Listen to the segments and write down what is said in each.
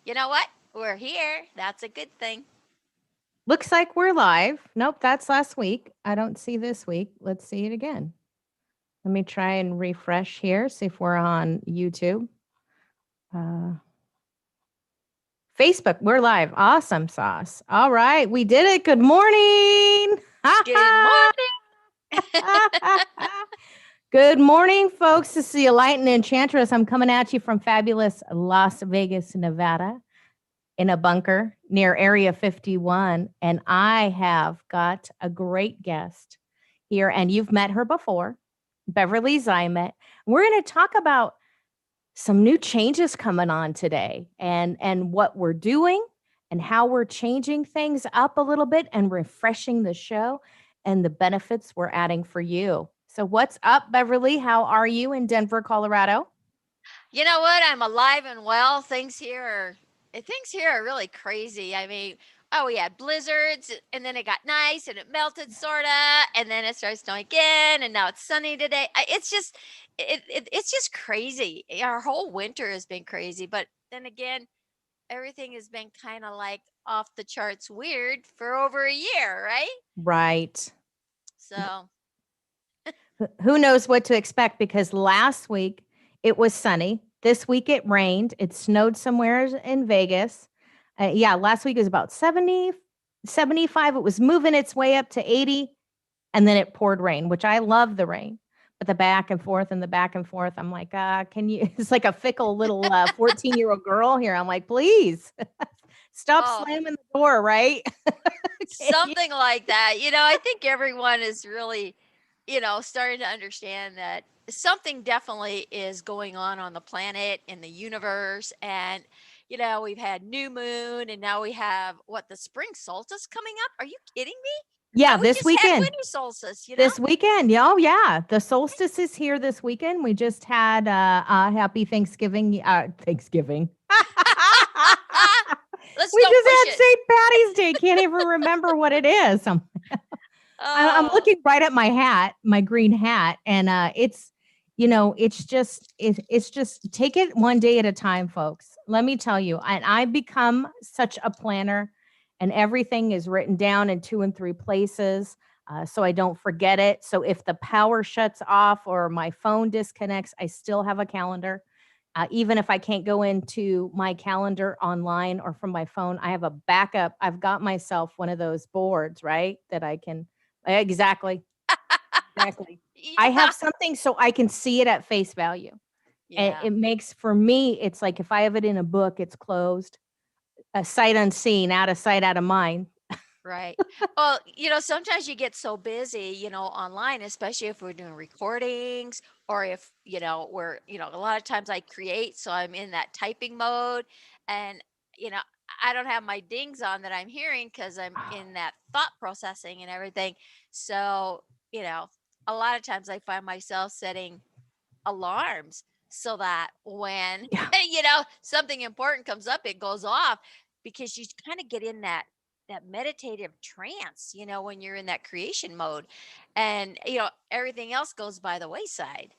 you know what? We're here. That's a good thing. Looks like we're live. Nope, that's last week. I don't see this week. Let's see it again. Let me try and refresh here, see if we're on YouTube. Uh, Facebook, we're live. Awesome sauce. All right, we did it. Good morning. Good morning. Good morning, folks. This is the Enlightened Enchantress. I'm coming at you from fabulous Las Vegas, Nevada, in a bunker near Area 51. And I have got a great guest here, and you've met her before, Beverly Zeimet. We're going to talk about some new changes coming on today and what we're doing and how we're changing things up a little bit and refreshing the show and the benefits we're adding for you. So what's up, Beverly? How are you in Denver, Colorado? You know what? I'm alive and well. Things here are really crazy. I mean, oh, we had blizzards, and then it got nice, and it melted sorta, and then it started snowing again, and now it's sunny today. It's just crazy. Our whole winter has been crazy, but then again, everything has been kind of like off the charts weird for over a year, right? Right. So, Who knows what to expect, because last week it was sunny. This week it rained. It snowed somewhere in Vegas. Yeah, last week it was about 70, 75. It was moving its way up to 80, and then it poured rain, which I love the rain. But the back and forth and the back and forth, I'm like, can you? It's like a fickle little 14-year-old girl here. I'm like, please stop oh, slamming the door, right? something like that. I think everyone is really, starting to understand that something definitely is going on the planet, in the universe. And, we've had new moon, and now we have what, the spring solstice coming up. Are you kidding me? Yeah, We this just had weekend. winter solstice. This weekend, yeah, oh yeah, the solstice is here this weekend. We just had happy Thanksgiving. Thanksgiving. Let's We don't just push had it. St. Patty's Day. Can't even remember what it is. I'm Oh, looking right at my hat, my green hat, and it's just take it one day at a time, folks. Let me tell you, and I become such a planner, and everything is written down in 2 and 3 places, so I don't forget it. So if the power shuts off or my phone disconnects, I still have a calendar. Even if I can't go into my calendar online or from my phone, I have a backup. I've got myself one of those boards, right? That I can exactly, exactly. I yeah. have something so I can see it at face value. And Yeah. it makes, for me, it's like if I have it in a book, it's closed, a sight unseen, out of sight, out of mind. Right. Well, sometimes you get so busy, online, especially if we're doing recordings, or if, a lot of times I create, so I'm in that typing mode, and, you know, I don't have my dings on that I'm hearing because I'm in that thought processing and everything. So, you know, a lot of times I find myself setting alarms so that when, Yeah. something important comes up, it goes off, because you kind of get in that meditative trance, when you're in that creation mode, and everything else goes by the wayside.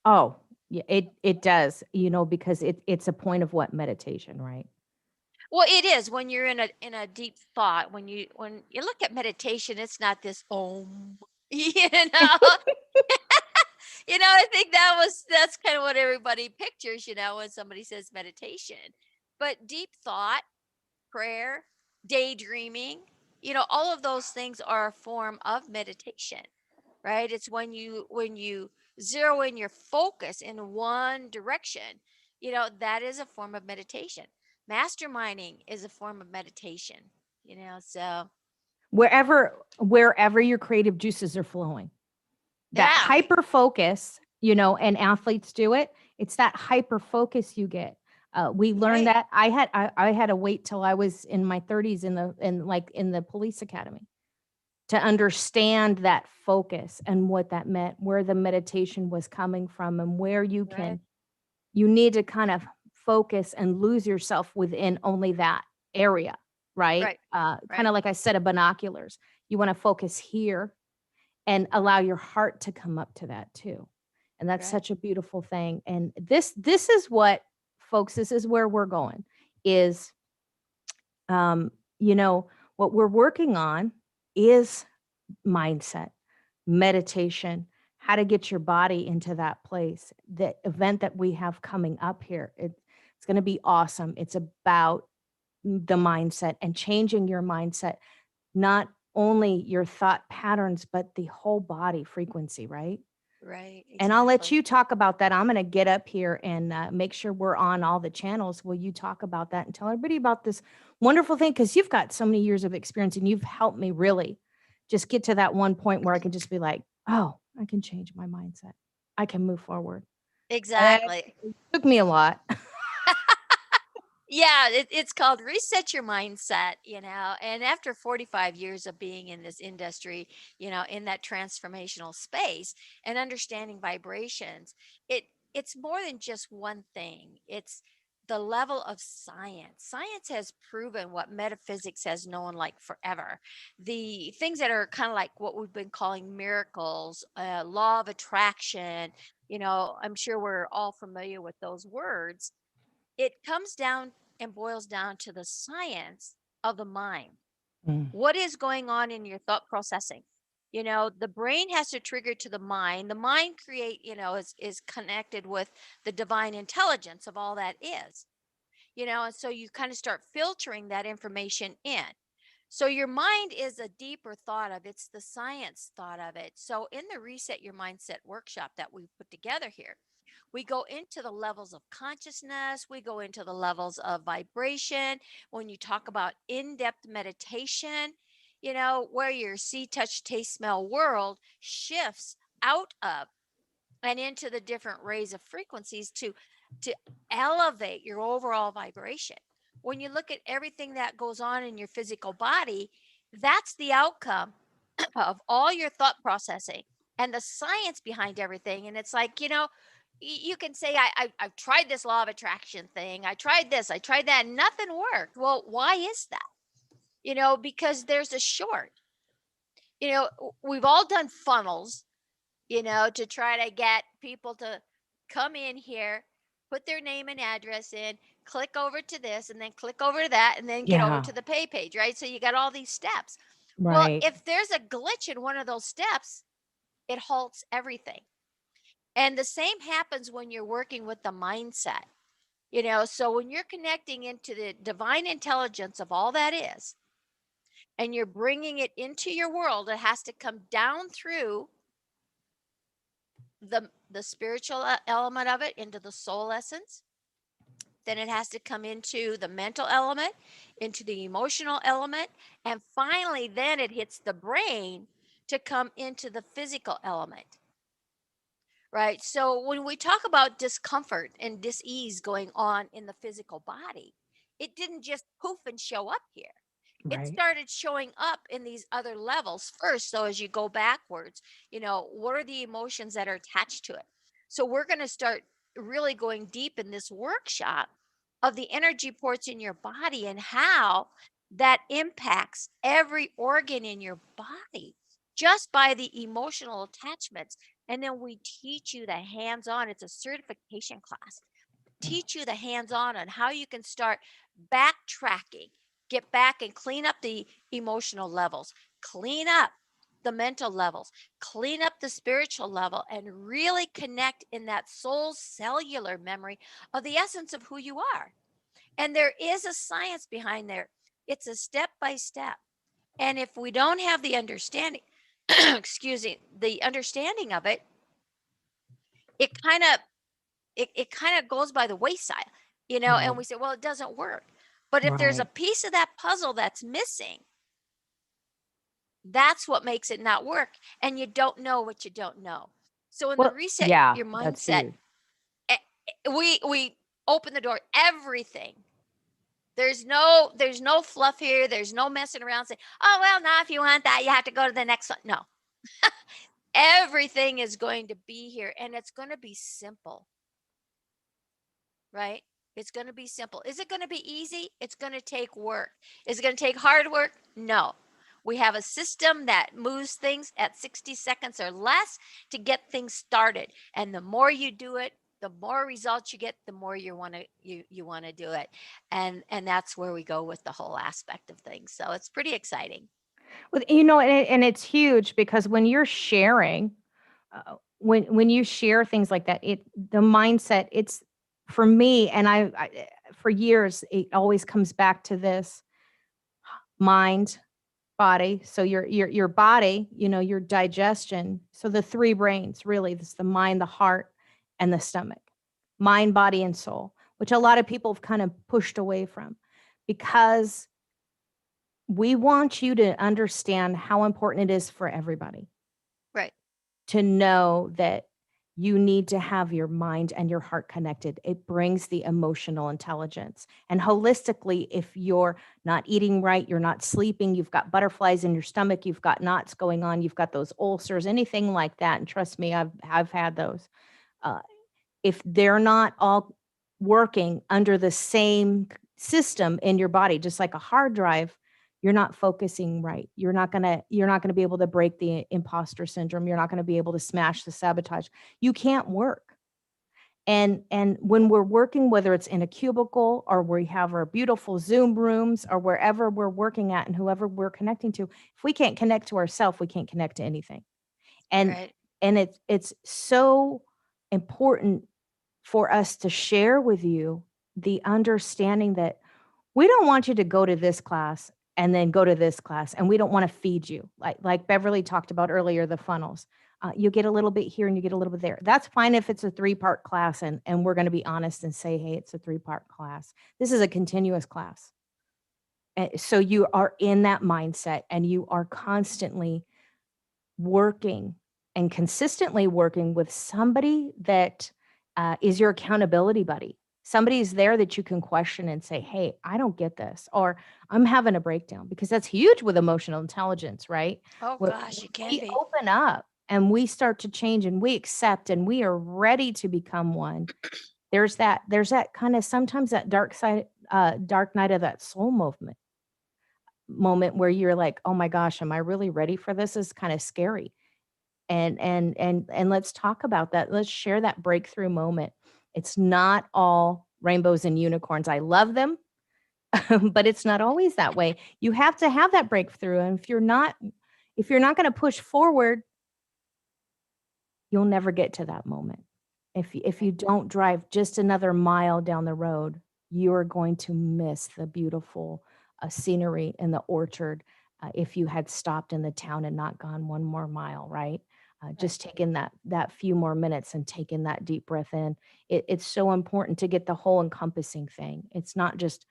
Oh, yeah, it does, because it's a point of what meditation, right? Well, it is when you're in a deep thought. When you look at meditation, it's not this om, you know. I think that's kind of what everybody pictures, when somebody says meditation. But deep thought, prayer, daydreaming, all of those things are a form of meditation, right? It's when you zero in your focus in one direction, that is a form of meditation. Masterminding is a form of meditation, so Wherever your creative juices are flowing. That yeah, hyper focus, and athletes do it. It's that hyper focus you get. We learned right, that. I had to wait till I was in my 30s in the police academy to understand that focus and what that meant, where the meditation was coming from, and where right, you need to kind of focus and lose yourself within only that area, right? right, Kind right, of like I said, of binoculars. You want to focus here and allow your heart to come up to that too. And that's right. such a beautiful thing. And this is what, folks, this is where we're going. is, you know, what we're working on is mindset, meditation, how to get your body into that place. The event that we have coming up here, it's going to be awesome. It's about the mindset and changing your mindset, not only your thought patterns, but the whole body frequency, right? Right, And I'll let exactly. you talk about that. I'm going to get up here and make sure we're on all the channels. Will you talk about that and tell everybody about this wonderful thing? Because you've got so many years of experience and you've helped me really just get to that one point where I can just be like, oh, I can change my mindset. I can move forward. And Exactly. it took me a lot. Yeah, it's called reset your mindset, and after 45 years of being in this industry, in that transformational space and understanding vibrations, it's more than just one thing. It's the level of science. Science has proven what metaphysics has known like forever. The things that are kind of like what we've been calling miracles, law of attraction, I'm sure we're all familiar with those words. It comes down and boils down to the science of the mind. Mm, What is going on in your thought processing? The brain has to trigger to the mind. The mind is connected with the divine intelligence of all that is. And so you kind of start filtering that information in. So your mind is a deeper thought of it's the science thought of it. So in the Reset Your Mindset workshop that we put together here, we go into the levels of consciousness, we go into the levels of vibration. When you talk about in-depth meditation, where your see, touch, taste, smell world shifts out of and into the different rays of frequencies to elevate your overall vibration. When you look at everything that goes on in your physical body, that's the outcome of all your thought processing and the science behind everything. And it's like, you can say, I've tried this law of attraction thing. I tried this, I tried that, and nothing worked. Well, why is that? Because there's a short. We've all done funnels, to try to get people to come in here, put their name and address in, click over to this, and then click over to that, and then get over yeah, to the pay page, right? So you got all these steps. Well, right. if there's a glitch in one of those steps, it halts everything. And the same happens when you're working with the mindset. So when you're connecting into the divine intelligence of all that is, and you're bringing it into your world, it has to come down through the spiritual element of it into the soul essence. Then it has to come into the mental element, into the emotional element, and finally then it hits the brain to come into the physical element. Right. So when we talk about discomfort and dis-ease going on in the physical body, it didn't just poof and show up here. It Right. started showing up in these other levels first. So as you go backwards, what are the emotions that are attached to it? So we're going to start really going deep in this workshop of the energy ports in your body and how that impacts every organ in your body just by the emotional attachments. And then we teach you the hands on, it's a certification class. Teach you the hands on how you can start backtracking, get back and clean up the emotional levels, clean up the mental levels, clean up the spiritual level, and really connect in that soul cellular memory of the essence of who you are. And there is a science behind there. It's a step by step. And if we don't have the understanding, excuse me, the understanding of it, it kind of it kind of goes by the wayside, and Right. we say, well, it doesn't work. But if there's a Right. piece of that puzzle that's missing, that's what makes it not work. And you don't know what you don't know. So in the Well, reset yeah, your that's mindset, huge. eh, we open the door, everything. There's no fluff here. There's no messing around saying, oh, well, now if you want that, you have to go to the next one. No, everything is going to be here and it's going to be simple, right? It's going to be simple. Is it going to be easy? It's going to take work. Is it going to take hard work? No. We have a system that moves things at 60 seconds or less to get things started. And the more you do it, the more results you get, the more you want to do it. And that's where we go with the whole aspect of things. So it's pretty exciting. Well, and it's huge because when you're sharing, when you share things like that, the mindset, it's for me, and for years, it always comes back to this mind, body. So your body, your digestion. So the three brains, really, this the mind, the heart, and the stomach. Mind, body, and soul, which a lot of people have kind of pushed away from, because we want you to understand how important it is for everybody Right. to know that you need to have your mind and your heart connected. It brings the emotional intelligence. And holistically, if you're not eating right, you're not sleeping, you've got butterflies in your stomach, you've got knots going on, you've got those ulcers, anything like that. And trust me, I've had those. Uh, if they're not all working under the same system in your body, just like a hard drive, you're not focusing right. You're not going to be able to break the imposter syndrome. You're not going to be able to smash the sabotage. You can't work. And when we're working, whether it's in a cubicle or we have our beautiful Zoom rooms or wherever we're working at and whoever we're connecting to, if we can't connect to ourselves, we can't connect to anything. And Right. and it's so important for us to share with you the understanding that we don't want you to go to this class and then go to this class, and we don't want to feed you like Beverly talked about earlier, the funnels. You get a little bit here and you get a little bit there. That's fine if it's a 3-part class, and we're going to be honest and say, hey, it's a 3-part class. This is a continuous class. So you are in that mindset and you are constantly working and consistently working with somebody that is your accountability buddy. Somebody's there that you can question and say, hey, I don't get this, or I'm having a breakdown, because that's huge with emotional intelligence, right? Oh When gosh, it can we be. open up and we start to change and we accept and we are ready to become one, there's that kind of sometimes that dark night of that soul moment where you're like, oh my gosh, am I really ready for this? Is kind of scary. And let's talk about that. Let's share that breakthrough moment. It's not all rainbows and unicorns. I love them, but it's not always that way. You have to have that breakthrough, and if you're not going to push forward, you'll never get to that moment. If you don't drive just another mile down the road, you are going to miss the beautiful scenery in the orchard, if you had stopped in the town and not gone one more mile, right? Right. Just taking that few more minutes and taking that deep breath in. It's so important to get the whole encompassing thing. It's not just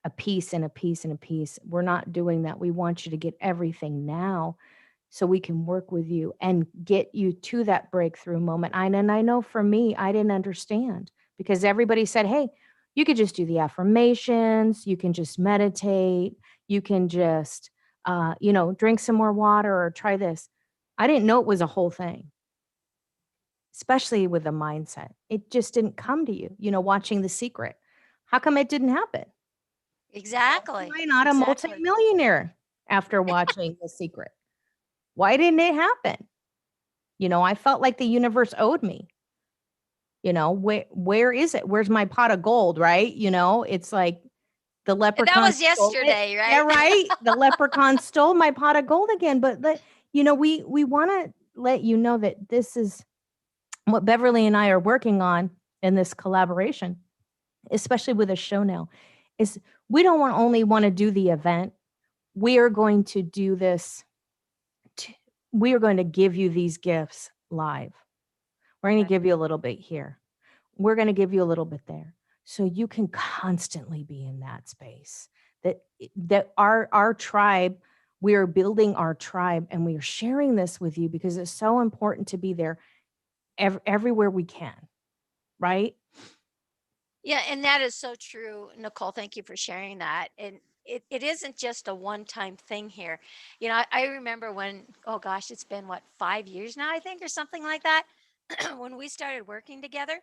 a piece and a piece and a piece. We're not doing that. We want you to get everything now so we can work with you and get you to that breakthrough moment. And I know for me, I didn't understand, because everybody said, hey, you could just do the affirmations, you can just meditate, you can just, drink some more water or try this. I didn't know it was a whole thing, especially with the mindset. It just didn't come to you, watching The Secret. How come it didn't happen? Why am Exactly. I not a Exactly. multimillionaire after watching The Secret? Why didn't it happen? I felt like the universe owed me. Where is it? Where's my pot of gold, right? It's like the And that leprechaun was stole it. yesterday, Yeah, right? right. The leprechaun stole my pot of gold again. But we want to let you know that this is what Beverly and I are working on in this collaboration, especially with a show now, is we don't only want to do the event. We are going to do this. We are going to give you these gifts live. We're going to Right. give you a little bit here. We're going to give you a little bit there. So you can constantly be in that space. That our tribe, we are building our tribe, and we are sharing this with you because it's so important to be there everywhere we can, right? Yeah, and that is so true, Nicole. Thank you for sharing that. And it isn't just a one-time thing here. I remember when, oh gosh, it's been what, 5 years now, I think, or something like that, when we started working together.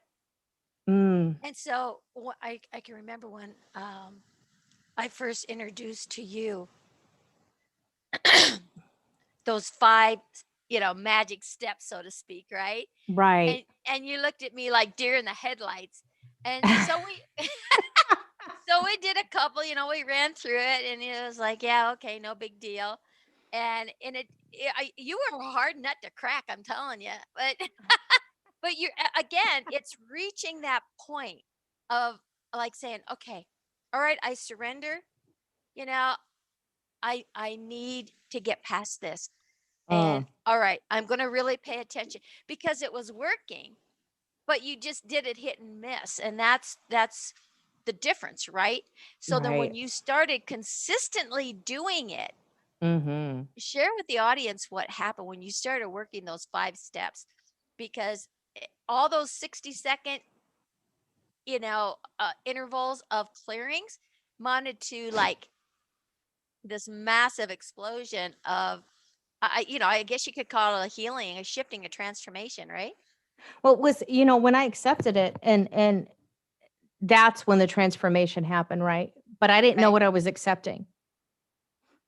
Mm, And so I can remember when I first introduced to you those five, magic steps, so to speak, right? And right. and you looked at me like deer in the headlights. And so we did a couple, we ran through it, and it was like, yeah, okay, no big deal. And you were a hard nut to crack, I'm telling you. But again, it's reaching that point of like saying, okay, all right, I surrender. You know, I need to get past this. And Mm, all right, I'm going to really pay attention because it was working, but you just did it hit and miss. And that's the difference, right? So then when right. you started consistently doing it, Mhm. share with the audience what happened when you started working those 5 steps, because all those 60-second, intervals of clearings mounted to like this massive explosion of, I guess you could call it a healing, a shifting, a transformation, right? Well, it was, when I accepted it, and that's when the transformation happened, right? But I didn't know Right. what I was accepting.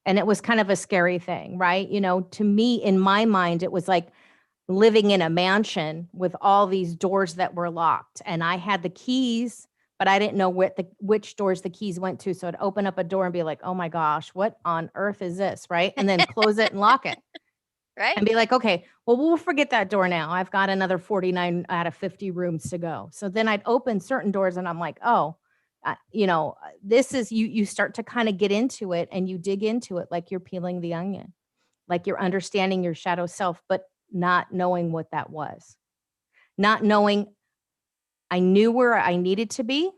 And it was kind of a scary thing, right? To me, in my mind, it was like living in a mansion with all these doors that were locked. And I had the keys, but I didn't know which doors the keys went to. So I'd open up a door and be like, oh my gosh, what on earth is this? Right. And then close it and lock it Right. and be like, okay, well, we'll forget that door now. I've got another 49 out of 50 rooms to go. So then I'd open certain doors and I'm like, oh, this is you start to kind of get into it and you dig into it like you're peeling the onion, like you're understanding your shadow self, but not knowing what that was. Not knowing I knew where I needed to be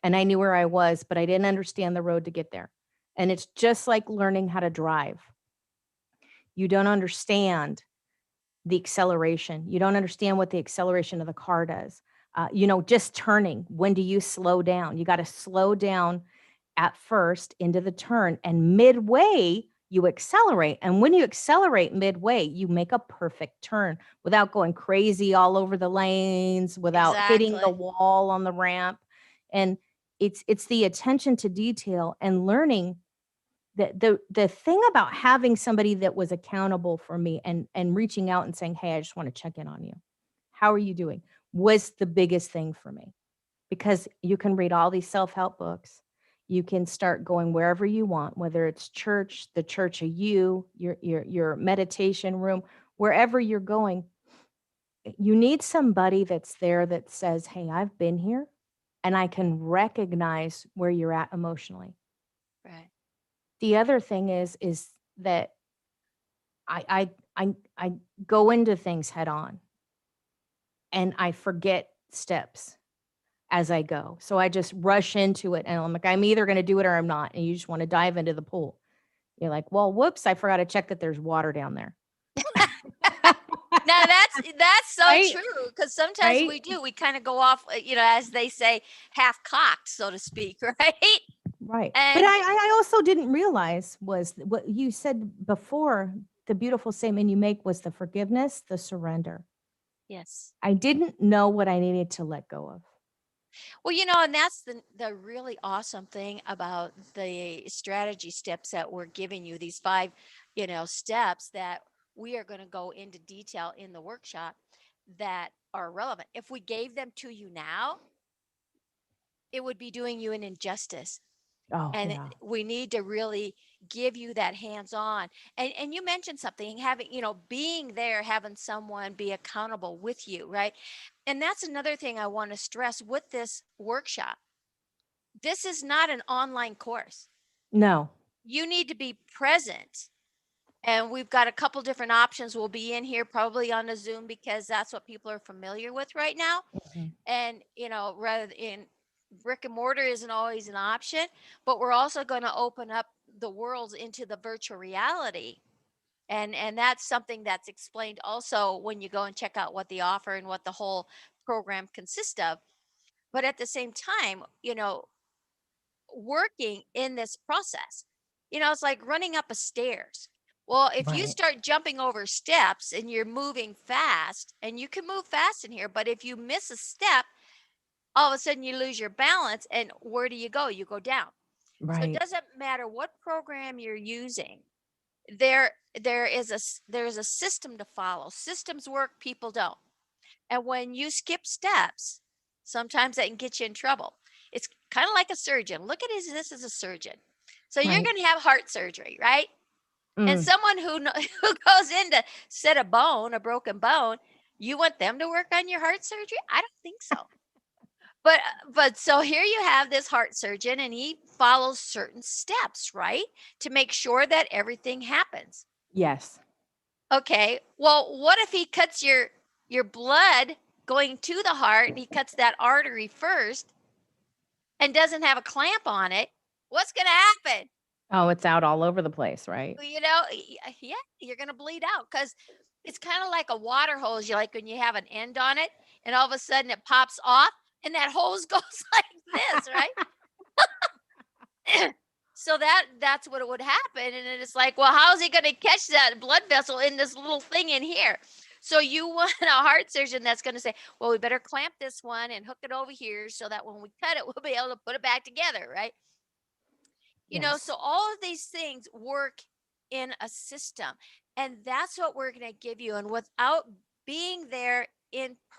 and I knew where I was, but I didn't understand the road to get there. And it's just like learning how to drive. You don't understand the acceleration. You don't understand what the acceleration of the car does. Just turning. When do you slow down? You got to slow down at first into the turn, and midway you accelerate. And when you accelerate midway, you make a perfect turn without going crazy all over the lanes, without hitting the Exactly. wall on the ramp. And it's the attention to detail and learning the thing about having somebody that was accountable for me and reaching out and saying, "Hey, I just want to check in on you. How are you doing?" was the biggest thing for me, because you can read all these self-help books. You can start going wherever you want, whether it's church, the church of you, your meditation room, wherever you're going. You need somebody that's there that says, "Hey, I've been here and I can recognize where you're at emotionally." Right. The other thing is that I go into things head on and I forget steps as I go. So I just rush into it and I'm like, I'm either going to do it or I'm not. And you just want to dive into the pool. You're like, well, whoops, I forgot to check that there's water down there. Now that's so Right? true, because sometimes Right? we do. We kind of go off, as they say, half cocked, so to speak, right? Right. But And I also didn't realize was what you said before. The beautiful statement you make was the forgiveness, the surrender. yes. I didn't know what I needed to let go of. Well, and that's the really awesome thing about the strategy steps that we're giving you, these 5, steps that we are going to go into detail in the workshop that are relevant. If we gave them to you now, it would be doing you an injustice. Oh, And yeah. we need to really give you that hands-on. And you mentioned something, having, being there, having someone be accountable with you, right? And that's another thing I want to stress with this workshop. This is not an online course. No. You need to be present. And we've got a couple different options. We'll be in here probably on a Zoom because that's what people are familiar with right now. Mhm. And, rather in brick and mortar isn't always an option, but we're also going to open up the worlds into the virtual reality. And that's something that's explained also when you go and check out what they offer and what the whole program consists of. But at the same time, working in this process. It's like running up a stairs. Well, if you Right. start jumping over steps and you're moving fast, and you can move fast in here, but if you miss a step, all of a sudden you lose your balance, and where do you go? You go down. So it Right. doesn't matter what program you're using. There is there's a system to follow. Systems work, people don't. And when you skip steps, sometimes that can get you in trouble. It's kind of like a surgeon. Look at this as a surgeon. So you're Right. going to have heart surgery, right? And Mm. someone who goes in to set a bone, a broken bone, you want them to work on your heart surgery? I don't think so. But so here you have this heart surgeon and he follows certain steps, right? To make sure that everything happens. Yes. Okay. Well, what if he cuts your blood going to the heart and he cuts that artery first and doesn't have a clamp on it? What's going to happen? Oh, it's out all over the place, right? Yeah, you're going to bleed out cuz it's kind of like a water hose. You like when you have an end on it and all of a sudden it pops off and that hose goes like this, right? So that's what it would happen, and then it's like, well, how is he going to catch that blood vessel in this little thing in here? So you want a heart surgeon that's going to say, well, we better clamp this one and hook it over here so that when we cut it, we'll be able to put it back together, right? So Yes. all of these things work in a system, and that's what we're going to give you. And without being there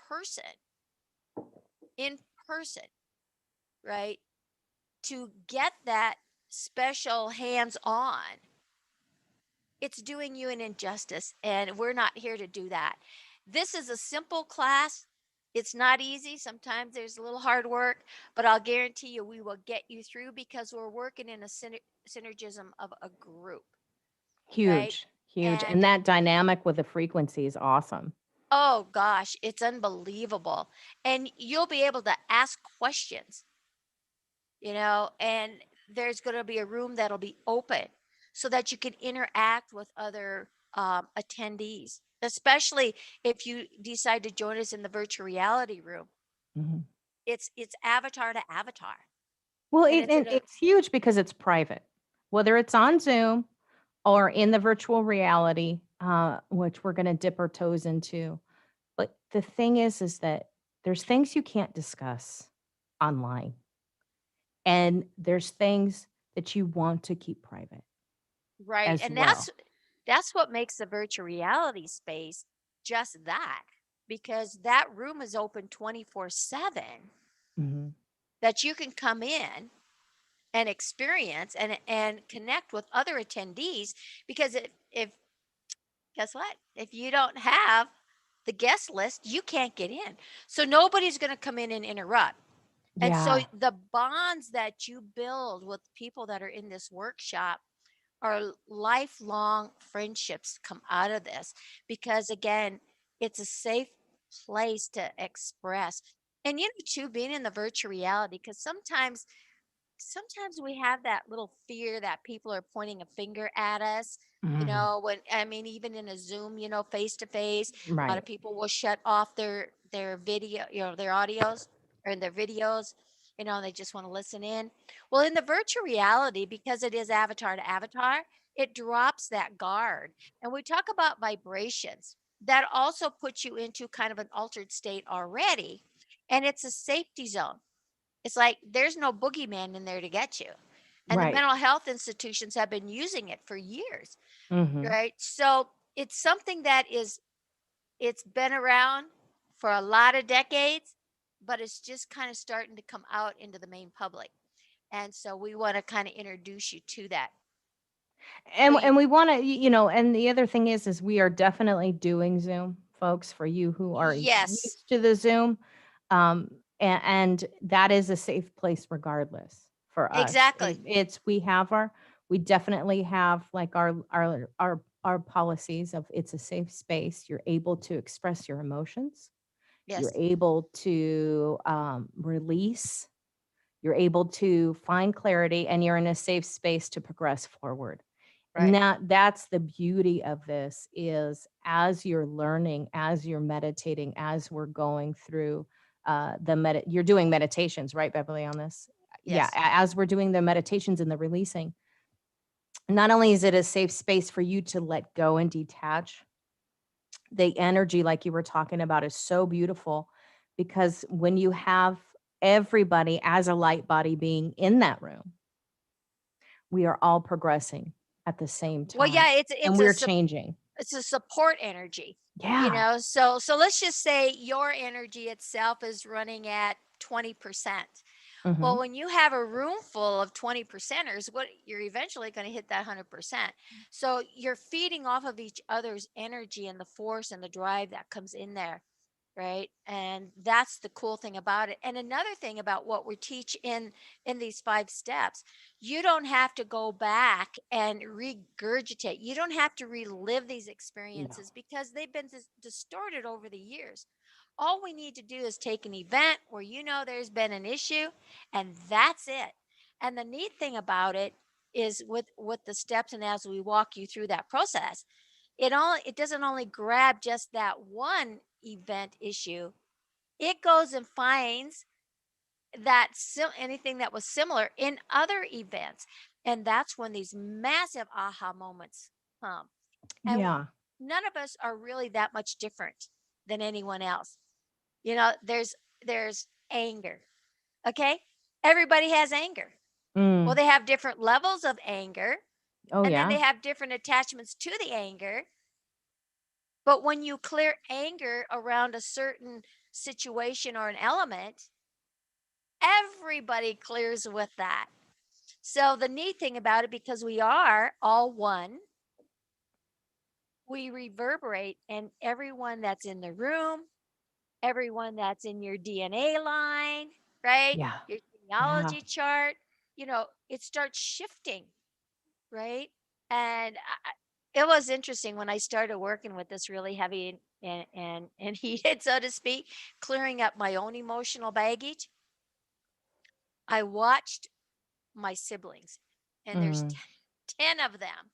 person, in person, right, to get that special hands on, it's doing you an injustice, and we're not here to do that. This is a simple class. It's not easy. Sometimes there's a little hard work, but I'll guarantee you we will get you through because we're working in a synergism of a group, right? Huge, huge. And And that dynamic with the frequency is awesome. oh gosh, it's unbelievable. And you'll be able to ask questions, and there's going to be a room that'll be open so that you can interact with other attendees, especially if you decide to join us in the virtual reality room. Mhm. It's avatar to avatar, Well, and it's in a it's huge because it's private, whether it's on Zoom or in the virtual reality, which we're going to dip our toes into. But the thing is that there's things you can't discuss online, and there's things that you want to keep private right, as and well. that's what makes the virtual reality space just that, because that room is open 24/7, Mhm. that you can come in and experience and connect with other attendees, because if guess what, if you don't have the guest list you can't get in, so nobody's going to come in and interrupt. And so Yeah. the bonds that you build with people that are in this workshop are lifelong friendships come out of this, because again, it's a safe place to express. And too, being in the virtual reality, because sometimes we have that little fear that people are pointing a finger at us, Mhm. when I mean, even in a Zoom, face to face, a lot of Right. people will shut off their video, their audios or their videos, they just want to listen in. Well, in the virtual reality, because it is avatar to avatar, it drops that guard. And we talk about vibrations that also puts you into kind of an altered state already, and it's a safety zone. It's like there's no boogeyman in there to get you. And the Right. mental health institutions have been using it for years, Mhm. right? So it's something it's been around for a lot of decades, but it's just kind of starting to come out into the main public. And so we want to kind of introduce you to that. So And we wanna and the other thing is we are definitely doing Zoom, folks, for you who are yes, used to the Zoom, and that is a safe place regardless for us. exactly. We definitely have, like, our policies of it's a safe space. You're able to express your emotions. You're Yes, able to, release. You're able to find clarity, and you're in a safe space to progress forward. And right. that's the beauty of this is as you're learning, as you're meditating, as we're going through you're doing meditations, right, Beverly, on this? Yeah, Yes, as we're doing the meditations and the releasing, not only is it a safe space for you to let go and detach, the energy, like you were talking about, is so beautiful because when you have everybody as a light body being in that room, we are all progressing at the same well, time yeah, and we're changing. it's a support energy, Yeah. so let's just say your energy itself is running at 20%. Well, Mhm. when you have a room full of 20 percenters, what you're eventually going to hit that 100%. So you're feeding off of each other's energy and the force and the drive that comes in there, right? And that's the cool thing about it. And another thing about what we teach in these 5 steps, you don't have to go back and regurgitate. You don't have to relive these No. experiences because they've been distorted over the years. All we need to do is take an event where there's been an issue, and that's it. And the neat thing about it is with the steps, and as we walk you through that process, it doesn't only grab just that one event issue. It goes and finds anything that was similar in other events. And that's when these massive aha moments come. And Yeah. none of us are really that much different than anyone else. There's anger. Okay? Everybody has anger. Well, Mm. they have different levels of anger, Oh, and then yeah. they have different attachments to the anger. But when you clear anger around a certain situation or an element, everybody clears with that. So the neat thing about it, because we are all one, we reverberate, and everyone that's in the room, everyone that's in your DNA line, right? Yeah. Your Yeah. genealogy chart, it starts shifting, right? And it was interesting when I started working with this really heavy and heated, so to speak, clearing up my own emotional baggage. I watched my siblings, and there's Mm. 10 of them.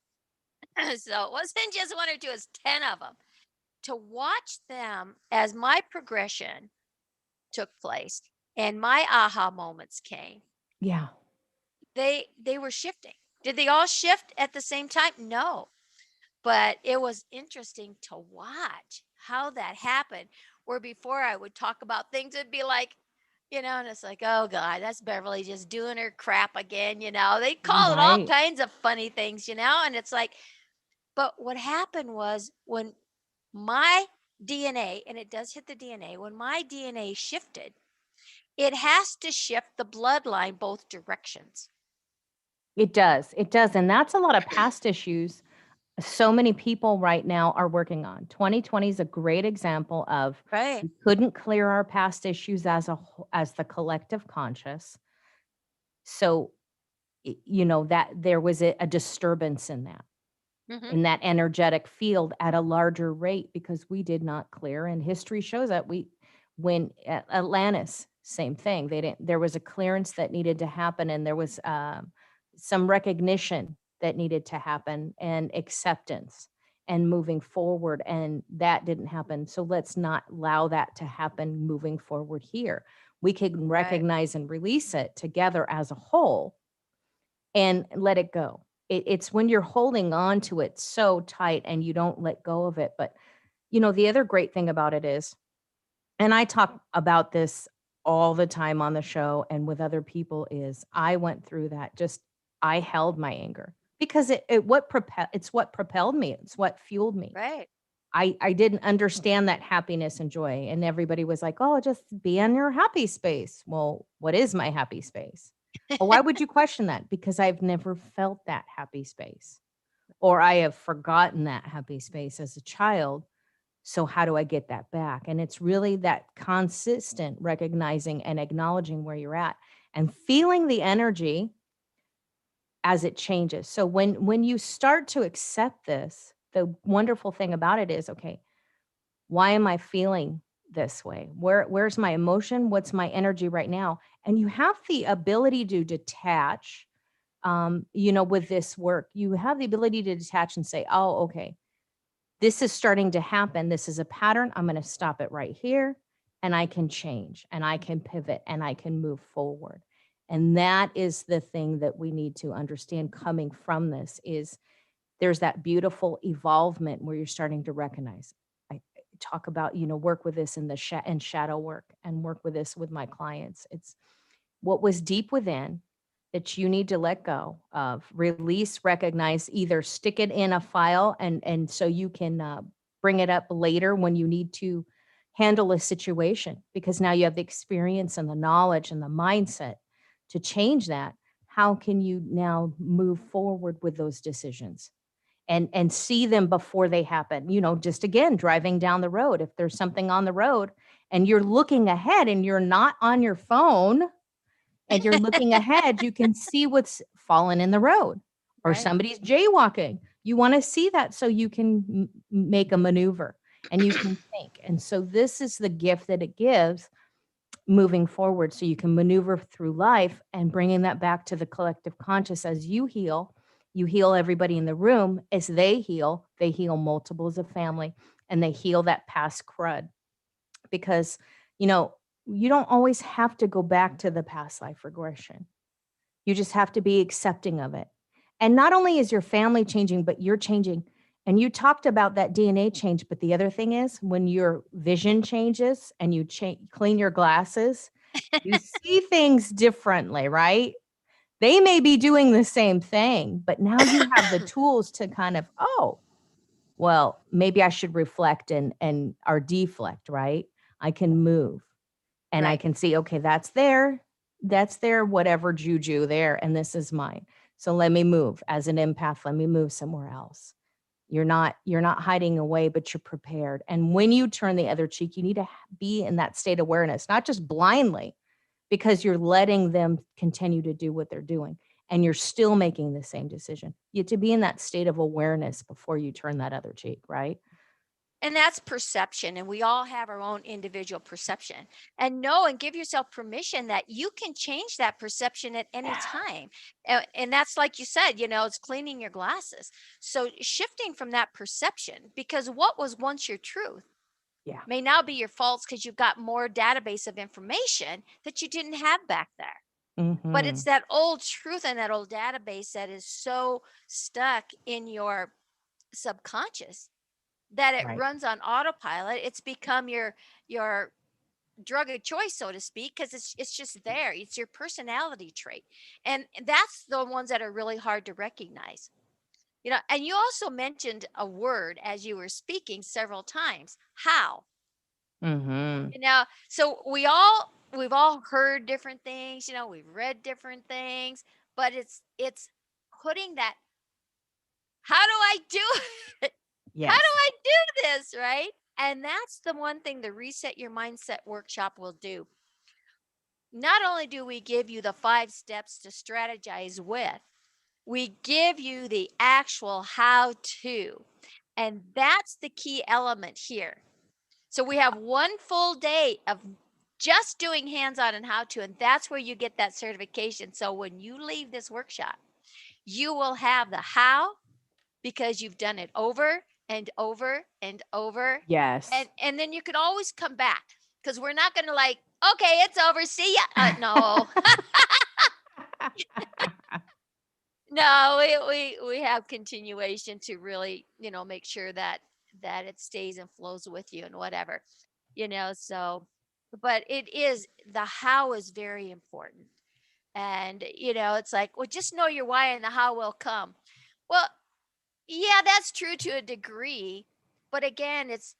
So it wasn't just one or two, it's 10 of them. To watch them as my progression took place and my aha moments came, Yeah. they were shifting. Did they all shift at the same time? No. But it was interesting to watch how that happened. Where before I would talk about things, it'd be like, and it's like, oh God, that's Beverly just doing her crap again. They call it all Right. kinds of funny things, and it's like, but what happened was when my DNA, and it does hit the DNA, when my DNA shifted, it has to shift the bloodline both directions. It does. It does. And that's a lot of past issues so many people right now are working on. 2020 is a great example of Right. we couldn't clear our past issues as the collective conscious. So, that there was a disturbance Hmm. in that energetic field at a larger rate because we did not clear, and history shows that when Atlantis, same thing, they didn't there was a clearance that needed to happen, and there was, some recognition that needed to happen and acceptance and moving forward, and that didn't happen, so let's not allow that to happen moving forward here. We can Right. recognize and release it together as a whole and let it go. It's when you're holding on to it so tight and you don't let go of it. But, the other great thing about it is, and I talk about this all the time on the show and with other people, is I went through that. Just I held my anger because it's what propelled me. It's what fueled me. Right. I didn't understand that happiness and joy, and everybody was like, "Oh, just be in your happy space." Well, what is my happy space? Well, why would you question that? Because I've never felt that happy space, or I have forgotten that happy space as a child. So how do I get that back? And it's really that consistent recognizing and acknowledging where you're at and feeling the energy as it changes. So when you start to accept this, the wonderful thing about it is, okay, why am I feeling this way? Where's my emotion? What's my energy right now? And you have the ability to detach, with this work. You have the ability to detach and say, oh, okay, this is starting to happen. This is a pattern. I'm going to stop it right here. And I can change and I can pivot and I can move forward. And that is the thing that we need to understand coming from this is there's that beautiful evolvement where you're starting to recognize. I talk about, work with this in the and shadow work and work with this with my clients. It's what was deep within that you need to let go of, release, recognize, either stick it in a file and so you can bring it up later when you need to handle a situation, because now you have the experience and the knowledge and the mindset to change that. How can you now move forward with those decisions and see them before they happen? Just again, driving down the road, if there's something on the road and you're looking ahead and you're not on your phone and you're looking ahead, you can see what's fallen in the road or Right. somebody's jaywalking. You want to see that so you can make a maneuver and you can think. And so this is the gift that it gives moving forward, so you can maneuver through life and bringing that back to the collective conscious. As you heal everybody in the room. As they heal multiples of family, and they heal that past crud, because you know you don't always have to go back to the past life regression. You just have to be accepting of it. And not only is your family changing, but you're changing. And you talked about that DNA change, but the other thing is, when your vision changes and you clean your glasses, you see things differently, right? They may be doing the same thing, but now you have the tools to kind of, oh, well, maybe I should reflect and or deflect, right? I can move and I Right. can see, okay, that's their whatever juju there, and this is mine. So let me move. As an empath, let me move somewhere else. You're not hiding away, but you're prepared. And when you turn the other cheek, you need to be in that state awareness, not just blindly, because you're letting them continue to do what they're doing and you're still making the same decision. You have to be in that state of awareness before you turn that other cheek, right? And that's perception. And we all have our own individual perception. And know and give yourself permission that you can change that perception at any time. And that's like you said, it's cleaning your glasses. So shifting from that perception, because what was once your truth Yeah. may now be your false, because you've got more database of information that you didn't have back there. But it's Mhm. that old truth and that old database that is so stuck in your subconscious that it Right. runs on autopilot. It's become your drug of choice, so to speak, because it's just there. It's your personality trait, and that's the ones that are really hard to recognize. And you also mentioned a word as you were speaking several times. How? Mhm. So we've all heard different things. We've read different things, but it's putting that. How do I do it? How do Yes. I do this, right? And that's the one thing the Reset Your Mindset workshop will do. Not only do we give you the 5 steps to strategize with, we give you the actual how to. And that's the key element here. So we have one full day of just doing hands on and how to, and that's where you get that certification. So when you leave this workshop, you will have the how, because you've done it over and over and over. Yes. And then you can always come back, because we're not going to like, okay, it's over, see ya. No. No, we have continuation to really, make sure that it stays and flows with you and whatever. So, but it is, the how is very important. And it's like, well, just know your why and the how will come. Well, yeah, that's true to a degree, but again, it's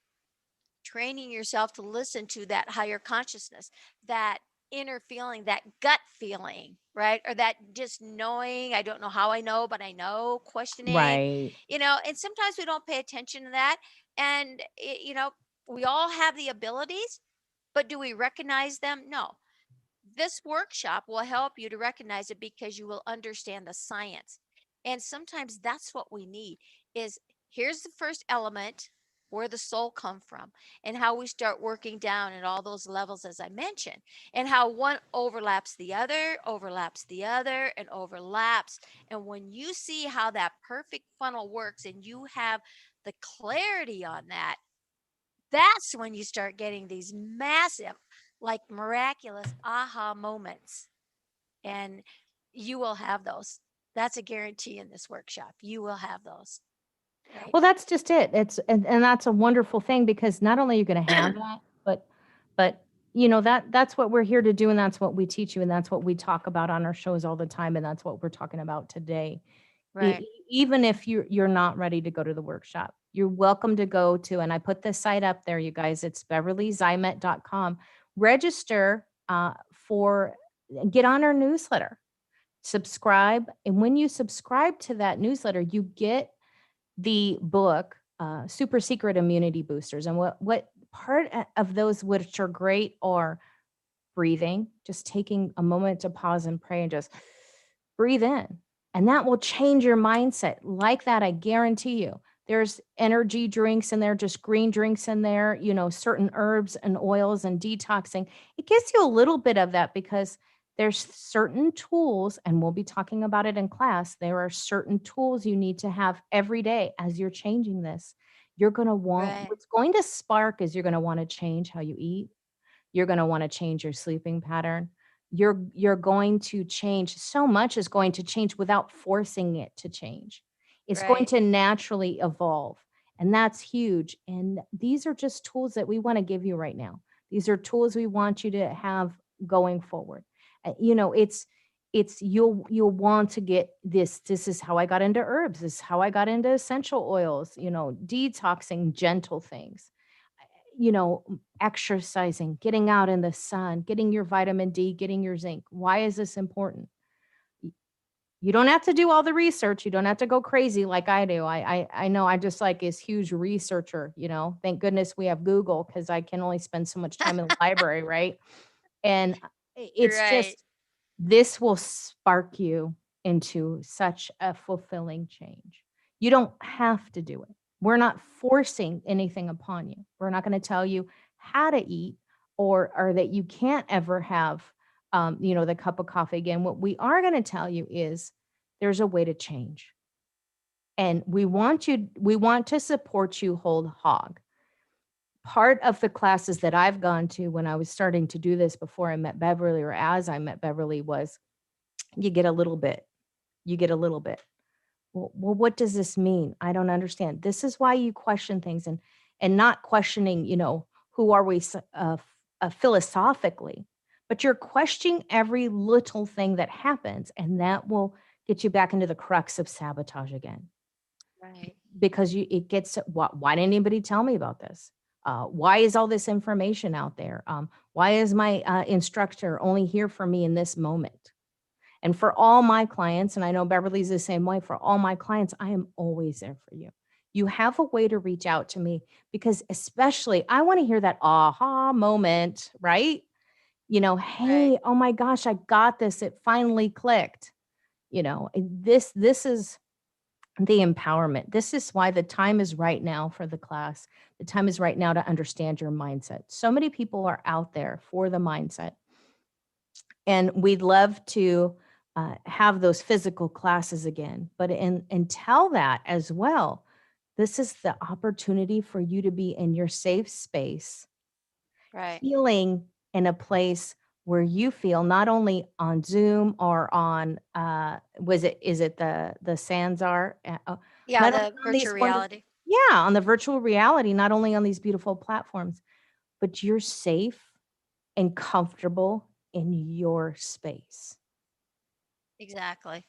training yourself to listen to that higher consciousness, that inner feeling, that gut feeling, right? Or that just knowing, I don't know how I know, but I know, questioning, Right. and sometimes we don't pay attention to that. And, we all have the abilities, but do we recognize them? No. This workshop will help you to recognize it, because you will understand the science. And sometimes that's what we need is, here's the first element, where the soul come from, and how we start working down at all those levels as I mentioned, and how one overlaps the other and overlaps. And when you see how that perfect funnel works and you have the clarity on that, that's when you start getting these massive, like miraculous aha moments. And you will have those. That's a guarantee in this workshop. You will have those. Right. Well, that's just it. And that's a wonderful thing, because not only are you going to have that, but that's what we're here to do, and that's what we teach you, and that's what we talk about on our shows all the time, and that's what we're talking about today. Right. Even if you're not ready to go to the workshop, you're welcome to go to, and I put this site up there, you guys. It's beverlyzeimet.com. Register for get on our newsletter, subscribe, and when you subscribe to that newsletter, you get the book, Super Secret Immunity Boosters. And what part of those which are great are breathing, just taking a moment to pause and pray and just breathe in. And that will change your mindset. Like that, I guarantee you. There's energy drinks in there, just green drinks in there, certain herbs and oils and detoxing. It gives you a little bit of that because there's certain tools, and we'll be talking about it in class. There are certain tools you need to have every day as you're changing this. You're going to want, Right. what's going to spark is you're going to want to change how you eat. You're gonna wanna change your sleeping pattern. You're going to change, so much is going to change without forcing it to change. It's going Right. to naturally evolve, and that's huge, and these are just tools that we wanna give you right now. These are tools we want you to have going forward. It's you'll want to get this. This is how I got into herbs. This is how I got into essential oils, detoxing, gentle things, exercising, getting out in the sun, getting your vitamin D, getting your zinc. Why is this important? You don't have to do all the research. You don't have to go crazy like I do. I know I just like this huge researcher, Thank goodness we have Google because I can only spend so much time in the library, right? And it's Right. just this will spark you into such a fulfilling change. You don't have to do it. We're not forcing anything upon you. We're not going to tell you how to eat or that you can't ever have the cup of coffee again. What we are going to tell you is there's a way to change. And we want to support you whole hog. Part of the classes that I've gone to when I was starting to do this before I met Beverly, or as I met Beverly, was you get a little bit. You get a little bit. Well, what does this mean? I don't understand. This is why you question things, and not questioning, who are we philosophically, but you're questioning every little thing that happens, and that will get you back into the crux of sabotage again Right. because it gets, why didn't anybody tell me about this? Why is all this information out there? Why is my instructor only here for me in this moment? And for all my clients, and I know Beverly's the same way, for all my clients, I am always there for you. You have a way to reach out to me because, especially, I want to hear that aha moment, right? Right. Hey, oh my gosh, I got this. It finally clicked. This is the empowerment. This is why the time is right now for the class. The time is right now to understand your mindset. So many people are out there for the mindset, and we'd love to have those physical classes again. But until that as well, this is the opportunity for you to be in your safe space, Right. healing in a place where you feel not only on Zoom or on is it the Sanzar, Yeah, not only the on these virtual wonderful, reality. yeah, on the virtual reality, not only on these beautiful platforms, but you're safe and comfortable in your space. Exactly.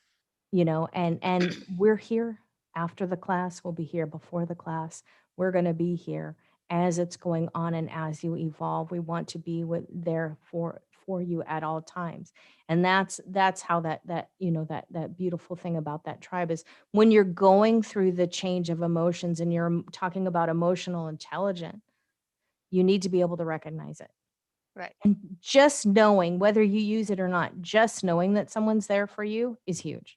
And we're here after the class. We'll be here before the class. We're going to be here as it's going on, and as you evolve, we want to be there for you at all times. And that's how that beautiful thing about that tribe is, when you're going through the change of emotions and you're talking about emotional intelligence, you need to be able to recognize it. Right. And just knowing, whether you use it or not, just knowing that someone's there for you is huge.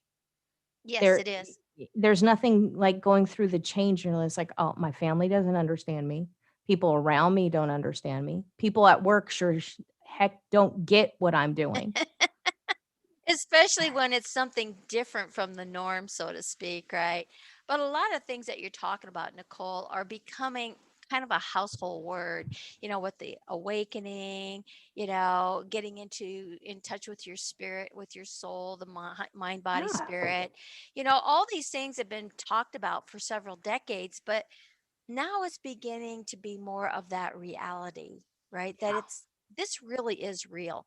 Yes, There it is. there's nothing like going through the change, and it's like, "Oh, my family doesn't understand me. People around me don't understand me. People at work sure heck don't get what I'm doing." Especially when it's something different from the norm, so to speak, right? But a lot of things that you're talking about, Nicole, are becoming kind of a household word, with the awakening, getting in touch with your spirit, with your soul, the mind, body, Yeah. spirit. All these things have been talked about for several decades, but now it's beginning to be more of that reality, right? That Yeah. this really is real.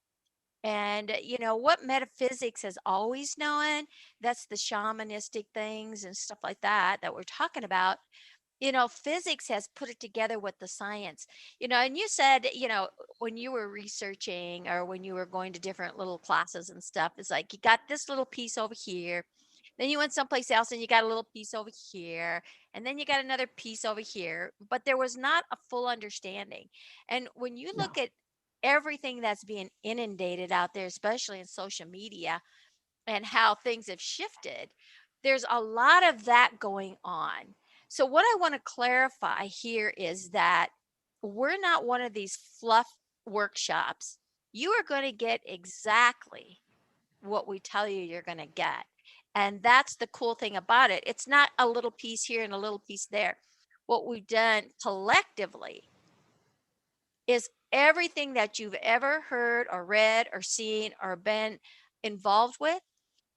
And, what metaphysics has always known, that's the shamanistic things and stuff like that we're talking about. Physics has put it together with the science. And you said, when you were researching or when you were going to different little classes and stuff, it's like you got this little piece over here, then you went someplace else and you got a little piece over here, and then you got another piece over here, but there was not a full understanding. And when you No. look at everything that's being inundated out there, especially in social media, and how things have shifted, there's a lot of that going on. So, what I want to clarify here is that we're not one of these fluff workshops. You are going to get exactly what we tell you you're going to get. And that's the cool thing about it. It's not a little piece here and a little piece there. What we've done collectively is everything that you've ever heard or read or seen or been involved with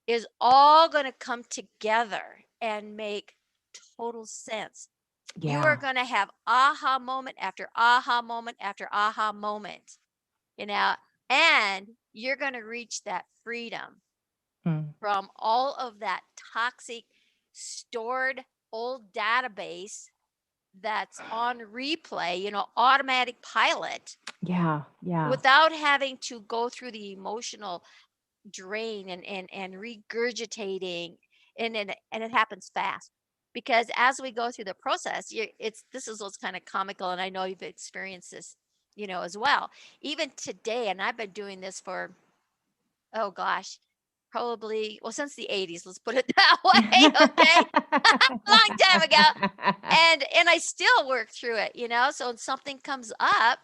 is all going to come together and make total sense. You are Yeah. going to have aha moment after aha moment after aha moment, you know, and you're going to reach that freedom Mm. from all of that toxic stored old database that's on replay, automatic pilot, Yeah. Yeah. without having to go through the emotional drain and regurgitating, and it happens fast, because as we go through the process, this is what's kind of comical, and I know you've experienced this, as well. Even today, and I've been doing this for, oh gosh, probably, well, since the 80s, let's put it that way. Okay, long time ago. And I still work through it, so when something comes up,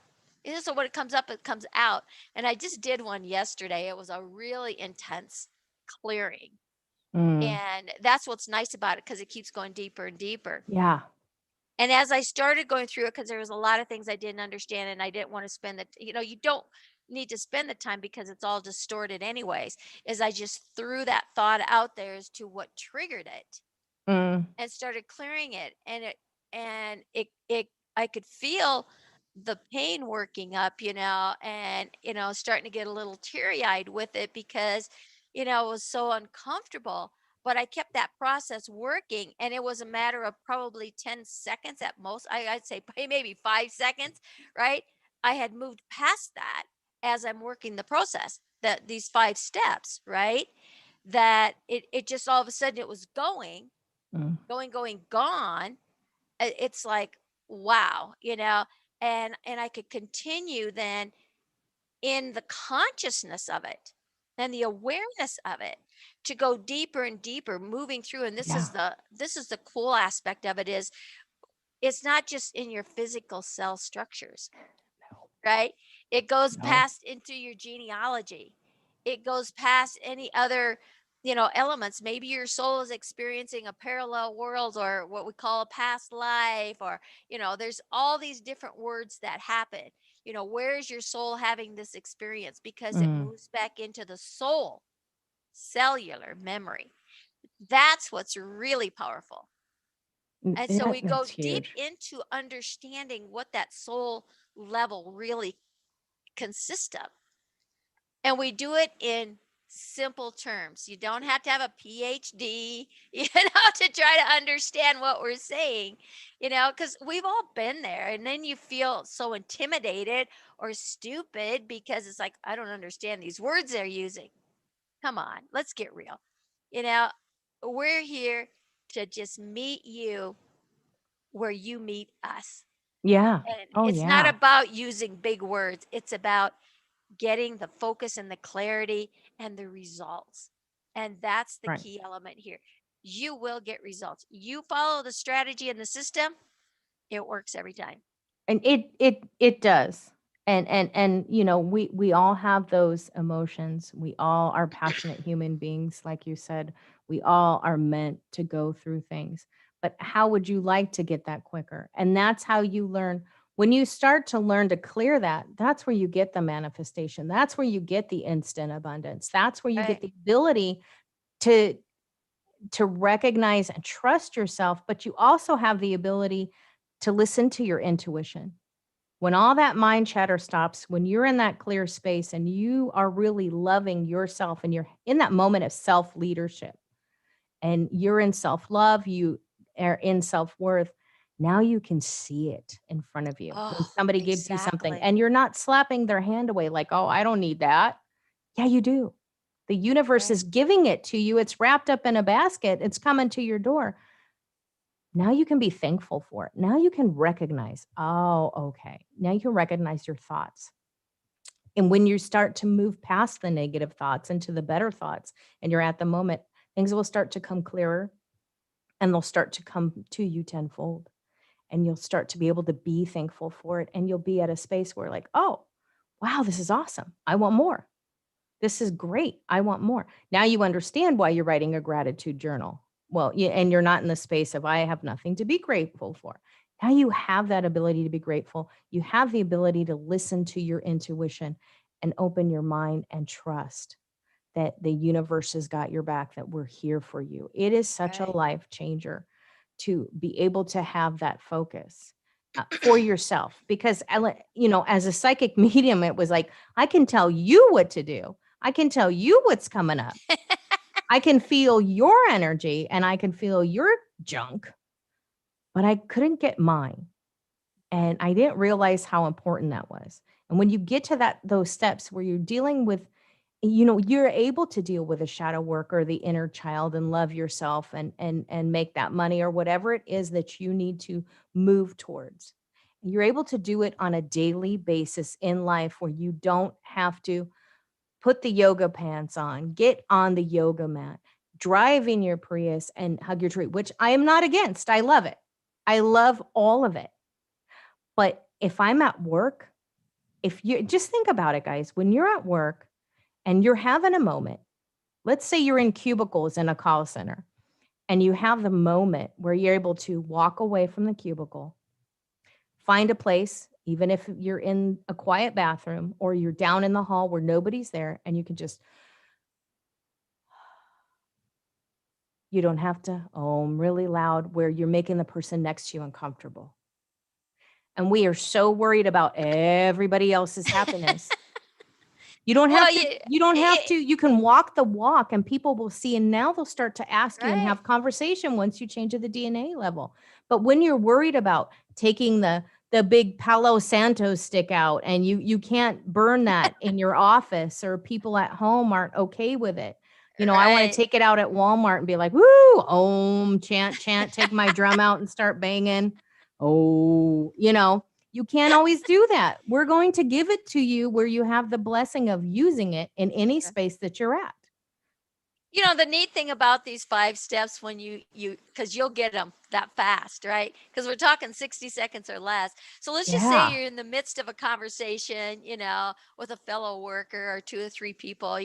so when it comes up, it comes out. And I just did one yesterday. It was a really intense clearing, Mm. and that's what's nice about it, because it keeps going deeper and deeper. Yeah. And as I started going through it, because there was a lot of things I didn't understand, and I didn't want to spend you don't need to spend the time because it's all distorted anyways, is I just threw that thought out there as to what triggered it, Mm. and started clearing it, and it I could feel the pain working up, and starting to get a little teary-eyed with it, because it was so uncomfortable. But I kept that process working, and it was a matter of probably 10 seconds at most. I'd say maybe 5 seconds, right? I had moved past that as I'm working the process, that these 5 steps, right? That it just all of a sudden it was Mm. going, gone. It's like, wow, and I could continue then in the consciousness of it and the awareness of it, to go deeper and deeper, moving through. And Yeah. this is the cool aspect of it, is it's not just in your physical cell structures, No. right? It goes No. past into your genealogy. It goes past any other, elements. Maybe your soul is experiencing a parallel world, or what we call a past life, or, there's all these different words that happen. Where's your soul having this experience? Because it Mm. moves back into the soul cellular memory. That's what's really powerful. And so we go That's deep huge. into understanding what that soul level really consist of. And we do it in simple terms. You don't have to have a PhD, to try to understand what we're saying, because we've all been there. And then you feel so intimidated or stupid because it's like, I don't understand these words they're using. Come on, let's get real. You know, we're here to just meet you where you meet us. Yeah. And Oh, it's not yeah. about using big words, it's about getting the focus and the clarity and the results. And that's the Right. key element here. You will get results. You follow the strategy and the system, it works every time. And it does. And we all have those emotions. We all are passionate human beings, like you said. We all are meant to go through things. But how would you like to get that quicker? And that's how you learn. When you start to learn to clear that, that's where you get the manifestation. That's where you get the instant abundance. That's where you get Right. the ability to recognize and trust yourself, but you also have the ability to listen to your intuition. When all that mind chatter stops, when you're in that clear space and you are really loving yourself and you're in that moment of self leadership and you're in self love, you are in self worth. Now you can see it in front of you when Oh, somebody gives you something exactly. and you're not slapping their hand away like, oh, I don't need that. Yeah, you do. The universe Right. is giving it to you. It's wrapped up in a basket. It's coming to your door. Now you can be thankful for it. Now you can recognize, oh, okay. Now you can recognize your thoughts. And when you start to move past the negative thoughts into the better thoughts and you're at the moment, things will start to come clearer and they'll start to come to you tenfold. And you'll start to be able to be thankful for it. And you'll be at a space where, like, oh, wow, this is awesome. I want more. This is great. I want more. Now you understand why you're writing a gratitude journal. Well, yeah, and you're not in the space of I have nothing to be grateful for. Now you have that ability to be grateful. You have the ability to listen to your intuition and open your mind and trust that the universe has got your back, that we're here for you. It is such a Right. life changer to be able to have that focus for yourself. Because, as a psychic medium, it was like, I can tell you what to do. I can tell you what's coming up. I can feel your energy and I can feel your junk, but I couldn't get mine. And I didn't realize how important that was. And when you get to those steps where you're dealing with, you're able to deal with a shadow work or the inner child and love yourself and make that money or whatever it is that you need to move towards. You're able to do it on a daily basis in life where you don't have to put the yoga pants on, get on the yoga mat, drive in your Prius and hug your tree, which I am not against. I love it. I love all of it. But if I'm at work, if you just think about it, guys, when you're at work and you're having a moment, let's say you're in cubicles in a call center and you have the moment where you're able to walk away from the cubicle, find a place, even if you're in a quiet bathroom or you're down in the hall where nobody's there, and you can just, you don't have to really loud where you're making the person next to you uncomfortable. And we are so worried about everybody else's happiness. You don't have Well, to you you don't have it, to you can walk the walk and people will see, and now they'll start to ask you and right. have conversation once you change to the DNA level. But when you're worried about taking the big Palo Santo stick out and you can't burn that in your office or people at home aren't okay with it. I want to Right. take it out at Walmart and be like, "Woo, chant, chant, take my drum out and start banging." Oh, you can't always do that. We're going to give it to you where you have the blessing of using it in any space that you're at. The neat thing about these 5 steps when because you'll get them that fast, right? Because we're talking 60 seconds or less. So let's just say Yeah. you're in the midst of a conversation, with a fellow worker or 2 or 3 people,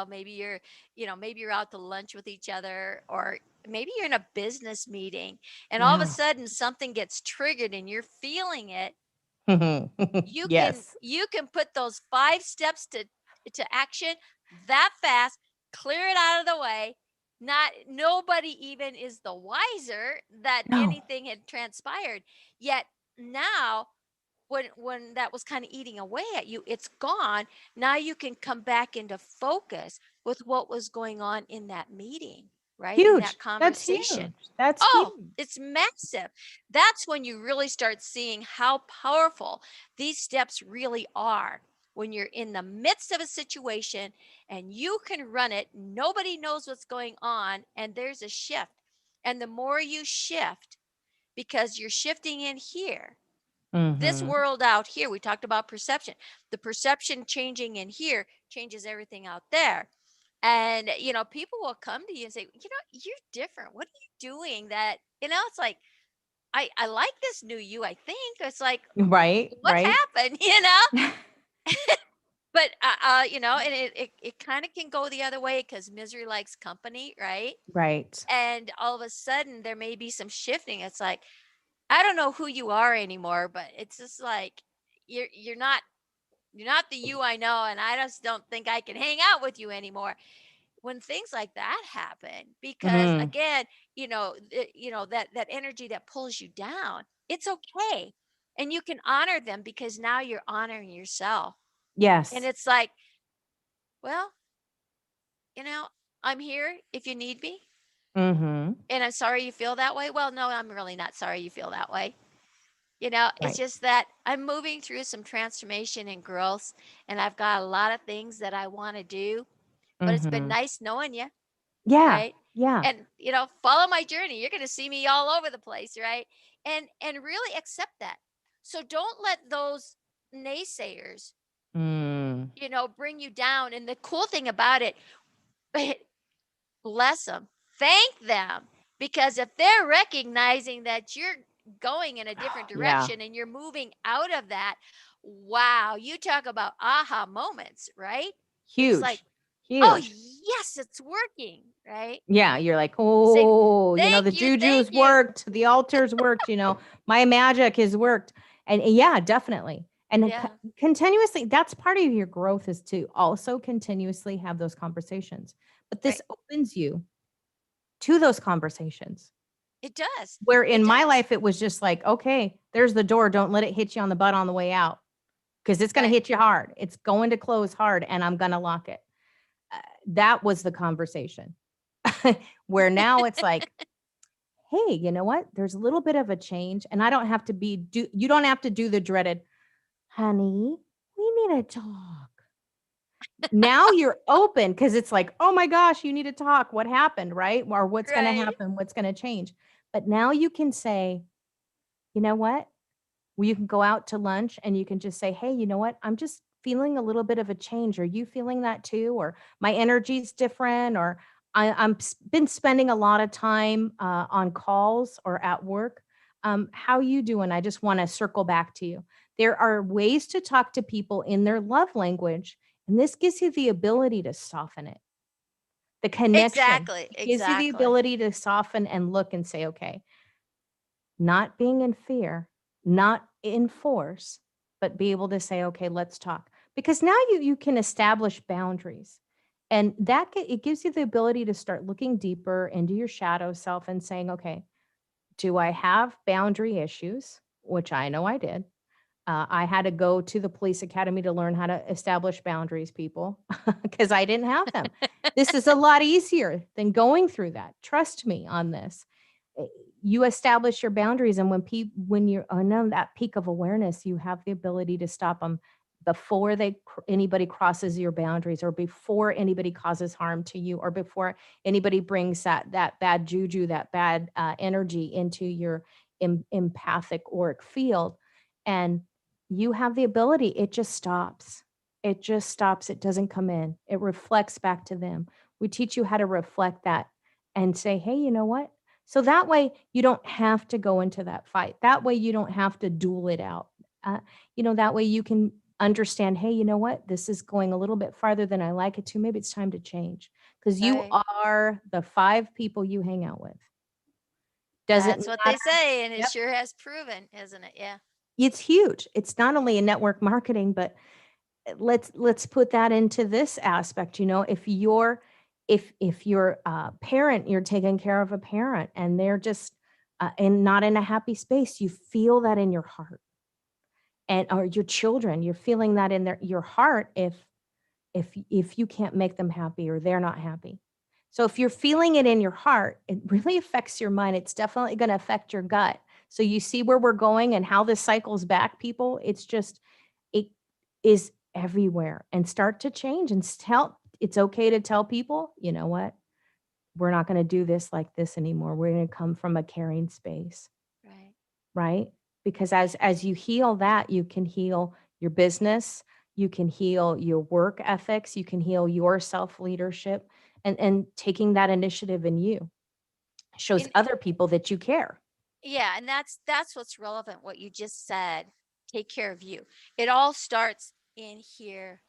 maybe you're out to lunch with each other, or maybe you're in a business meeting, and all of a Yeah. sudden something gets triggered and you're feeling it. You can Yes. you can put those 5 steps to action that fast, clear it out of the way. Not Nobody even is the wiser that No. anything had transpired. Yet now, when that was kind of eating away at you, it's gone. Now you can come back into focus with what was going on in that meeting, right? In Huge. that That's conversation. huge. That's Oh, huge. it's massive. That's when you really start seeing how powerful these steps really are. When you're in the midst of a situation and you can run it, nobody knows what's going on, and there's a shift. And the more you shift, because you're shifting in here, this Mhm. world out here, we talked about perception. The perception changing in here changes everything out there. And, people will come to you and say, you're different. What are you doing that, it's like, I like this new you, I think. It's like, Right, what right. happened, But, and it kind of can go the other way because misery likes company, right? Right. And all of a sudden, there may be some shifting. It's like, I don't know who you are anymore, but it's just like, you're not the you I know, and I just don't think I can hang out with you anymore. When things like that happen, because Mhm. again, that energy that pulls you down, it's okay. And you can honor them because now you're honoring yourself. And Yes. it's like, well, you know, I'm here if you need me. Mhm. And I'm sorry you feel that way. Well, no, I'm really not sorry you feel that way. You know, it's Right. just that I'm moving through some transformation and growth, and I've got a lot of things that I want to do, but it's been Mhm. nice knowing you, Yeah. right? Yeah. And follow my journey. You're going to see me all over the place, right? And really accept that. So don't let those naysayers, Mm. bring you down. And the cool thing about it, bless them, thank them, because if they're recognizing that you're going in a different Yeah. direction and you're moving out of that, wow, you talk about aha moments, right? It's like, Huge. oh, Huge. yes, it's working, right? Yeah, you're like, It's like, "Oh, thank the you, thank juju's you. worked, the altars worked, my magic has worked." And yeah, definitely. And then Yeah, continuously, that's part of your growth is to also continuously have those conversations. But this right. opens you to those conversations. It does. Where It in my does. life, it was just like, "Okay, there's the door. Don't let it hit you on the butt on the way out because it's going to Right. hit you hard. It's going to close hard and I'm going to lock it." That was the conversation. Where now it's like, hey, you know what? There's a little bit of a change, and I don't have to you don't have to do the dreaded, honey, we need to talk. Now you're open because it's like, oh my gosh, you need to talk. What happened, right? Or what's going to Right. happen? What's going to change? But now you can say, you know what? Well, you can go out to lunch and you can just say, hey, you know what? I'm just feeling a little bit of a change. Are you feeling that too? Or my energy's different, or been spending a lot of time on calls or at work. How you doing? I just want to circle back to you. There are ways to talk to people in their love language, and this gives you the ability to soften it. The connection Exactly. it gives you the Exactly. ability to soften and look and say, okay, not being in fear, not in force, but be able to say, okay, let's talk. Because now you can establish boundaries. And it gives you the ability to start looking deeper into your shadow self and saying, okay, do I have boundary issues? Which I know I did. I had to go to the police academy to learn how to establish boundaries, people, because I didn't have them. This is a lot easier than going through that. Trust me on this. Eh, You establish your boundaries, and when you're on that peak of awareness, you have the ability to stop them before anybody crosses your boundaries, or before anybody causes harm to you, or before anybody brings that bad juju, that bad energy into your empathic auric field. And you have the ability, it just stops. It just stops. It doesn't come in. It reflects back to them. We teach you how to reflect that and say, hey, you know what? So that way you don't have to go into that fight. That way you don't have to duel it out. That way you can understand, hey, you know what? This is going a little bit farther than I like it to. Maybe it's time to change because you Right. are the 5 people you hang out with. Doesn't That's what matter. they say, and it Yep. sure has proven, isn't it? Yeah. It's huge. It's not only in network marketing, but let's put that into this aspect. If you're a parent, you're taking care of a parent and they're just and not in a happy space, you feel that in your heart. And or your children, you're feeling that in your heart if you can't make them happy or they're not happy. So if you're feeling it in your heart, it really affects your mind. It's definitely going to affect your gut. So you see where we're going and how this cycles back, people. It is everywhere, and start to change and it's okay to tell people, you know what? We're not going to do this like this anymore. We're going to come from a caring space, Right. right? Because as you heal that, you can heal your business, you can heal your work ethics, you can heal your self-leadership, and taking that initiative in you shows And other people that you care. yeah, and that's what's relevant. What you just said. Take care of you. It all starts in here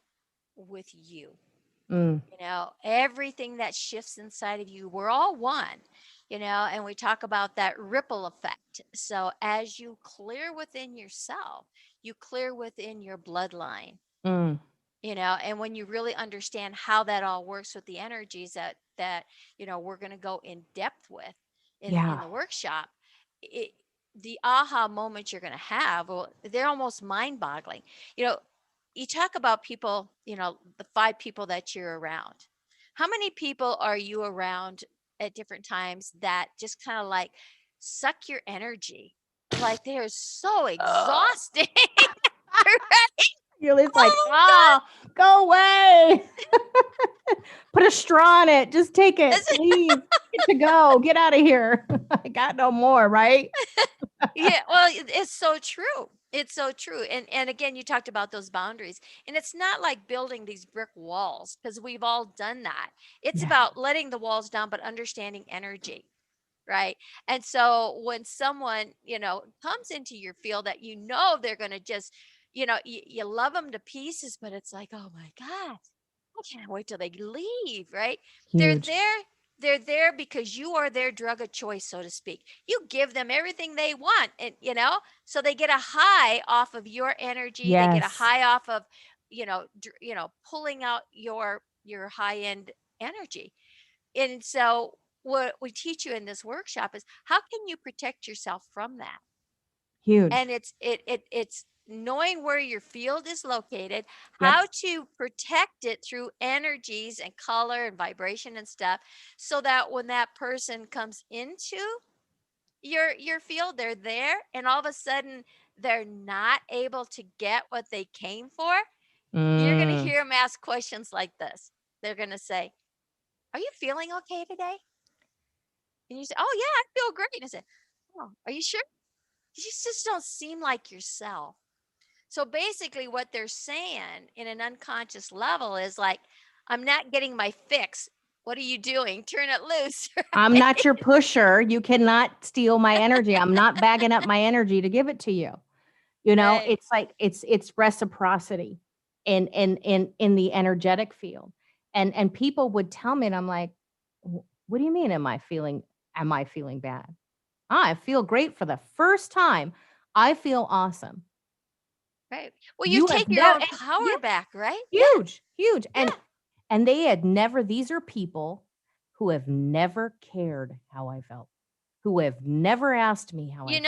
with you. Mm, Everything that shifts inside of you, we're all one. And we talk about that ripple effect. So as you clear within yourself, you clear within your bloodline. mm, And when you really understand how that all works with the energies that we're going to go in depth with in yeah. the workshop, it the aha moments you're going to have, well, they're almost mind boggling. You know, you talk about people, the 5 people that you're around. How many people are you around at different times that just kind of like suck your energy? Like they're so Ugh. exhausting. Right? You're just like, Oh ah, go away. Put a straw in it. Just take it. God. Leave. Get to go. Get out of here. I got no more, right? Yeah, well, it's so true. It's so true. And again, you talked about those boundaries. And it's not like building these brick walls because we've all done that. It's Yeah. about letting the walls down but understanding energy, right? And so when someone, comes into your field that they're going to just, you love them to pieces, but it's like, "Oh my god. I can't wait till they leave," right? They're Huge. there. They're there because you are their drug of choice, so to speak. You give them everything they want, and so they get a high off of your energy. They get a Yes. high off of, pulling out your high end energy. And so, what we teach you in this workshop is how can you protect yourself from that? Huge. And it's knowing where your field is located, Yep. how to protect it through energies and color and vibration and stuff, so that when that person comes into your field, they're there, and all of a sudden they're not able to get what they came for. You're going to Mm. hear them ask questions like this. They're going to say, "Are you feeling okay today?" And you say, "Oh yeah, I feel great." And I said, "Oh, are you sure? You just don't seem like yourself." So basically, what they're saying in an unconscious level is like, "I'm not getting my fix. What are you doing? Turn it loose." I'm not Right? your pusher. You cannot steal my energy. I'm not bagging up my energy to give it to you. Right. It's like it's reciprocity in the energetic field. And people would tell me, and I'm like, What do you mean am I feeling bad? I feel great for the first time. I feel awesome. Right. Well, you You have take your never own yeah, power back, right? Yeah. huge, huge. And Yeah. and they had never these are people who have never cared how I felt, who have never asked me how I felt.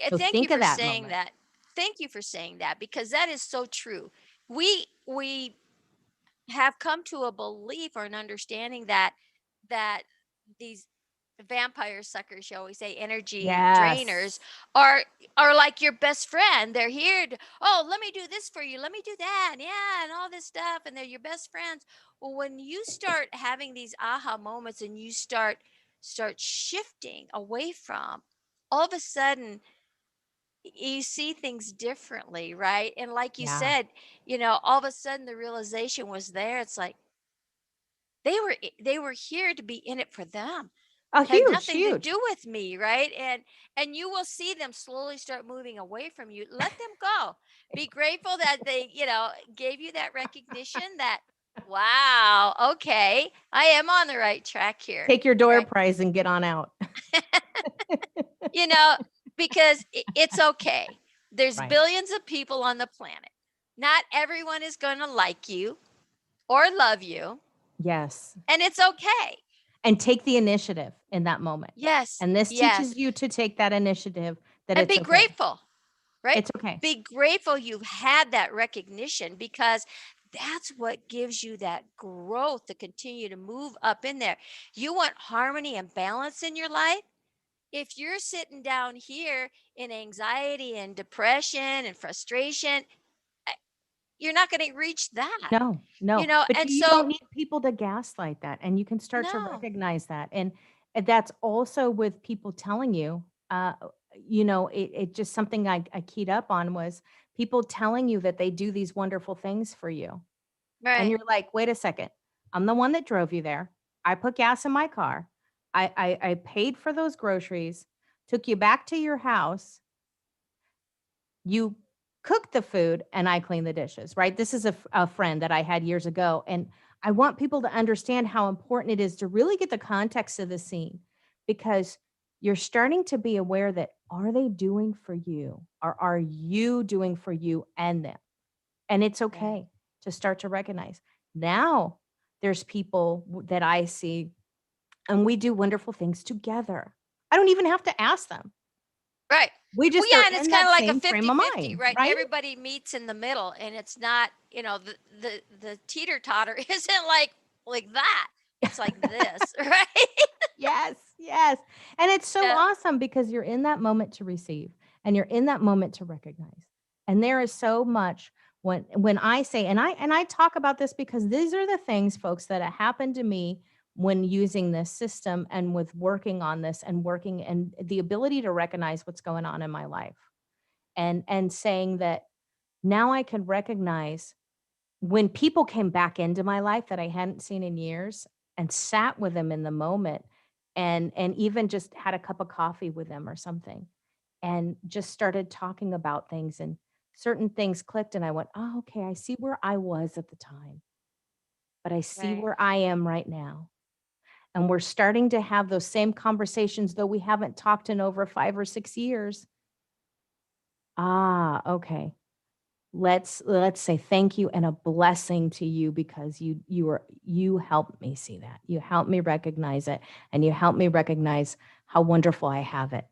So Thank you think of for that saying moment. that. Thank you for saying that, because that is so true. We have come to a belief or an understanding that these vampire suckers, you always say, energy drainers, Yes. are like your best friend. They're here to, "Oh, let me do this for you, let me do that, yeah, and all this stuff," and they're your best friends. Well, when you start having these aha moments and you start shifting away from, all of a sudden you see things differently, right? And like you Yeah. said, all of a sudden the realization was there. It's like they were here to be in it for them. Oh, Had huge, nothing to huge. do with me, right? And you will see them slowly start moving away from you. Let them go. Be grateful that they, gave you that recognition that, wow, okay, I am on the right track here. Take your door Right. prize and get on out. you know, because it's okay. There's Right. billions of people on the planet. Not everyone is going to like you or love you, Yes. and it's okay. And take the initiative in that moment. Yes, And this yes. teaches you to take that initiative that And it's be okay. grateful, right? It's okay. Be grateful you've had that recognition, because that's what gives you that growth to continue to move up in there. You want harmony and balance in your life? If you're sitting down here in anxiety and depression and frustration, eh, you're not going to reach that, No, no. But and you so don't need people to gaslight that, and you can start to no. recognize that. And that's also with people telling you, it just something I keyed up on was people telling you that they do these wonderful things for you. And Right. you're like, "Wait a second. I'm the one that drove you there. I put gas in my car. I paid for those groceries, took you back to your house. You cooked the food and I cleaned the dishes," right? This is a friend that I had years ago. And I want people to understand how important it is to really get the context of the scene, because you're starting to be aware that are they doing for you, or are you doing for you and them? And it's Right. okay to start to recognize. Now there's people that I see and we do wonderful things together. I don't even have to ask them. Right. We Well, just yeah, are and it's in kind that of like a same frame of 50-50, mind, right? right? Everybody meets in the middle, and it's not, the teeter-totter isn't like that. It's like this, right? Yes, yes. And it's so Yeah, awesome because you're in that moment to receive and you're in that moment to recognize. And there is so much when I say and I talk about this because these are the things folks that have happened to me when using this system and with working on this and working and the ability to recognize what's going on in my life and saying that now I can recognize when people came back into my life that I hadn't seen in years and sat with them in the moment and even just had a cup of coffee with them or something and just started talking about things and certain things clicked and I went, "Oh, okay, I see where I was at the time, but I see right. where I am right now." And we're starting to have those same conversations though we haven't talked in over 5 or 6 years. Ah, okay. Let's say thank you and a blessing to you because you helped me see that. You helped me recognize it and you helped me recognize how wonderful I have it.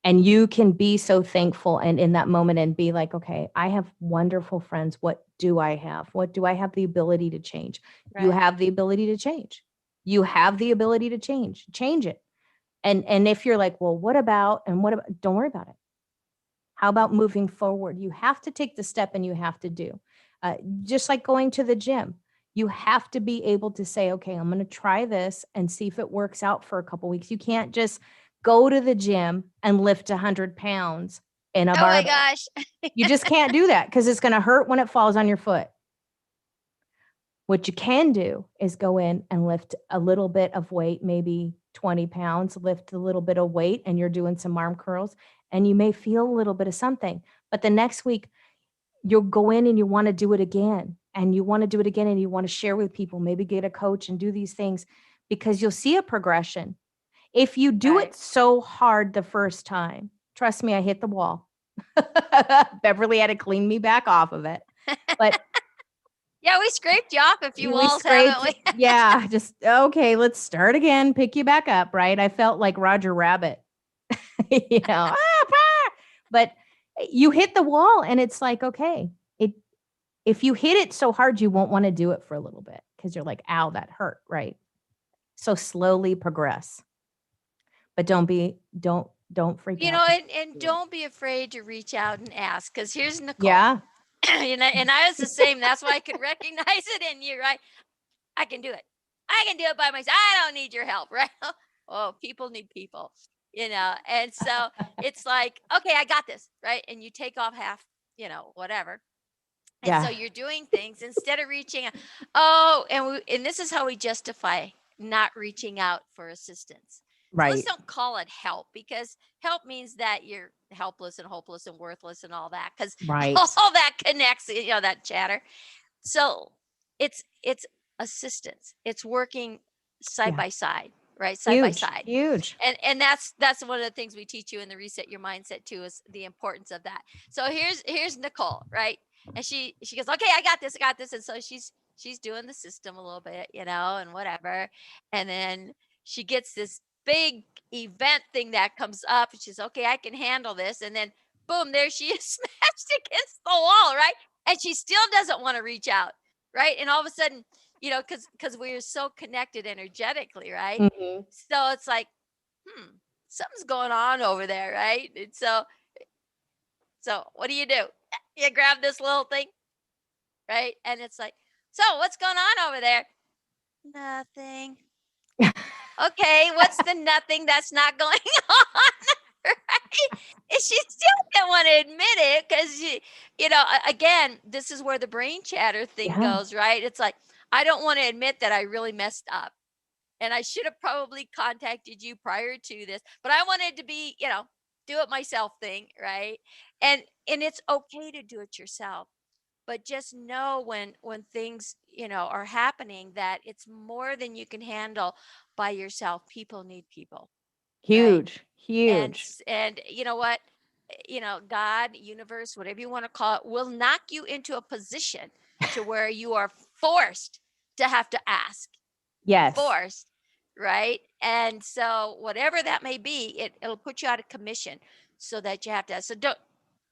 And you can be so thankful and in that moment and be like, okay, I have wonderful friends. What do I have? What do I have the ability to change? You Right. have the ability to change. You have the ability to change. Change it. And if you're like, well, what about and what about don't worry about it. How about moving forward? You have to take the step and you have to do. Just like going to the gym, you have to be able to say, okay, I'm going to try this and see if it works out for a couple weeks. You can't just go to the gym and lift 100 pounds in a Oh my barbell. gosh. You just can't do that because it's going to hurt when it falls on your foot. What you can do is go in and lift a little bit of weight, maybe 20 pounds, lift a little bit of weight, and you're doing some arm curls, and you may feel a little bit of something. But the next week, you'll go in and you want to do it again, and you want to do it again, and you want to share with people, maybe get a coach and do these things because you'll see a progression. If you do Right. it so hard the first time, trust me, I hit the wall. Beverly had to clean me back off of it. But Yeah, we scraped you off a few we walls, haven't scraped we? yeah, just, "Okay, let's start again, pick you back up," right? I felt like Roger Rabbit, you know, "Ah, bah!" But you hit the wall and it's like, okay, it if you hit it so hard, you won't wanna do it for a little bit because 'cause you're like, "Ow, that hurt," right? So slowly progress, but don't freak out. Just And do it. don't be afraid to reach out and ask, because here's Nicole. Yeah, And I was the same. That's why I could recognize it in you, right? I can do it. I can do it by myself. I don't need your help, right? Oh, people need people. And so it's like, okay, I got this, right? And you take off half, whatever. And so yeah, you're doing things instead of reaching out. Oh, and this is how we justify not reaching out for assistance. So let's right, don't call it help, because help means that you're helpless and hopeless and worthless and all that, because right. all that connects, that chatter. So it's assistance. It's working side Yeah, by side, right? Side by huge, side. huge. And that's one of the things we teach you in the Reset Your Mindset too, is the importance of that. So here's Nicole, right? And she goes, okay, I got this. And so she's doing the system a little bit, and whatever. And then she gets this big event thing that comes up, and she's okay, I can handle this. And then boom, there she is, smashed against the wall, right? And she still doesn't want to reach out, right? And all of a sudden, because we're so connected energetically, right? Mhm. So it's like, something's going on over there, right? And so what do? You grab this little thing, right? And it's like, so what's going on over there? Nothing. Okay, what's the nothing that's not going on? Right? And she still didn't want to admit it, because again, this is where the brain chatter thing Yeah, goes, right? It's like, I don't want to admit that I really messed up, and I should have probably contacted you prior to this, but I wanted to be, do it myself thing, right? And it's okay to do it yourself, but just know when things, are happening, that it's more than you can handle by yourself. People need people, right? huge, huge. And you know what? God, universe, whatever you want to call it, will knock you into a position to where you are forced to have to ask, Yes. forced. right? And so whatever that may be, it'll put you out of commission so that you have to. So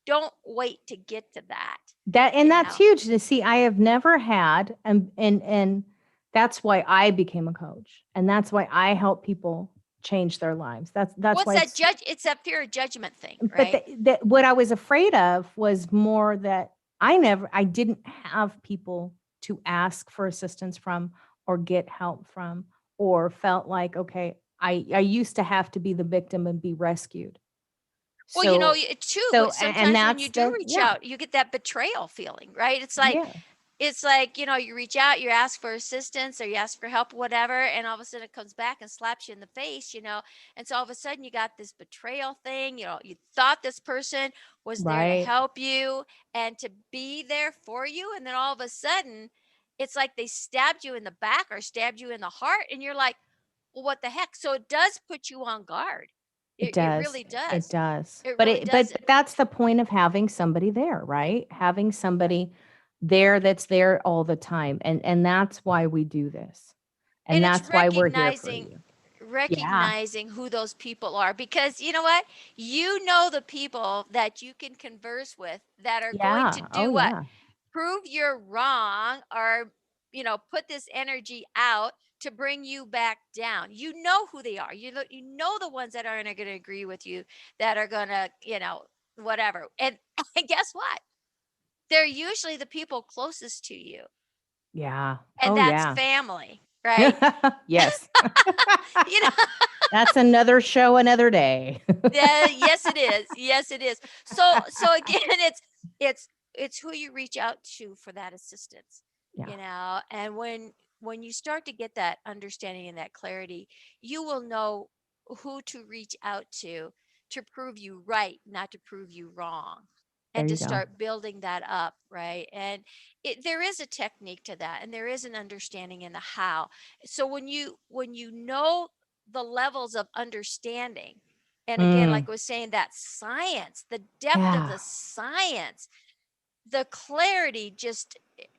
don't wait to get to that, That and you that's know. huge to see. I have never had, and that's why I became a coach, and that's why I help people change their lives. That's What's why that it's. judge? It's that fear of judgment thing, But right? what I was afraid of was more that I didn't have people to ask for assistance from or get help from, or felt like, okay, I used to have to be the victim and be rescued. Well, So too, and sometimes when you that's do the reach yeah. out, you get that betrayal feeling, right? Yeah. It's like, you reach out, you ask for assistance or you ask for help, whatever, and all of a sudden it comes back and slaps you in the face. And so all of a sudden you got this betrayal thing, you thought this person was there to Right. help you and to be there for you. And then all of a sudden, it's like they stabbed you in the back or stabbed you in the heart, and you're like, well, what the heck? So it does put you on guard. It It does. really It does. does. It But really it does. but that's the point of having somebody there, right? Having somebody there that's there all the time. And that's why we do this. And And it's that's why we're here for recognizing you. Yeah. recognizing who those people are, because you know what, the people that you can converse with that are going to Yeah. Oh do what, yeah. prove you're wrong, or put this energy out to bring you back down. You know who they are. You know the ones that aren't going to agree with you, that are going to whatever. And and guess what, they're usually the people closest to you, Yeah. and Oh that's yeah. family, right? Yes. you know That's another show another day. Yeah, yes it is. Yes it is. So again, it's it's who you reach out to for that assistance, Yeah. and when you start to get that understanding and that clarity, you will know who to reach out to prove you right, not to prove you wrong. There And to you go. start building that up, right? And there is a technique to that, and there is an understanding in the how. So when you know the levels of understanding, and again, Mm. like I was saying, that science, the depth of Yeah. the science, the clarity, just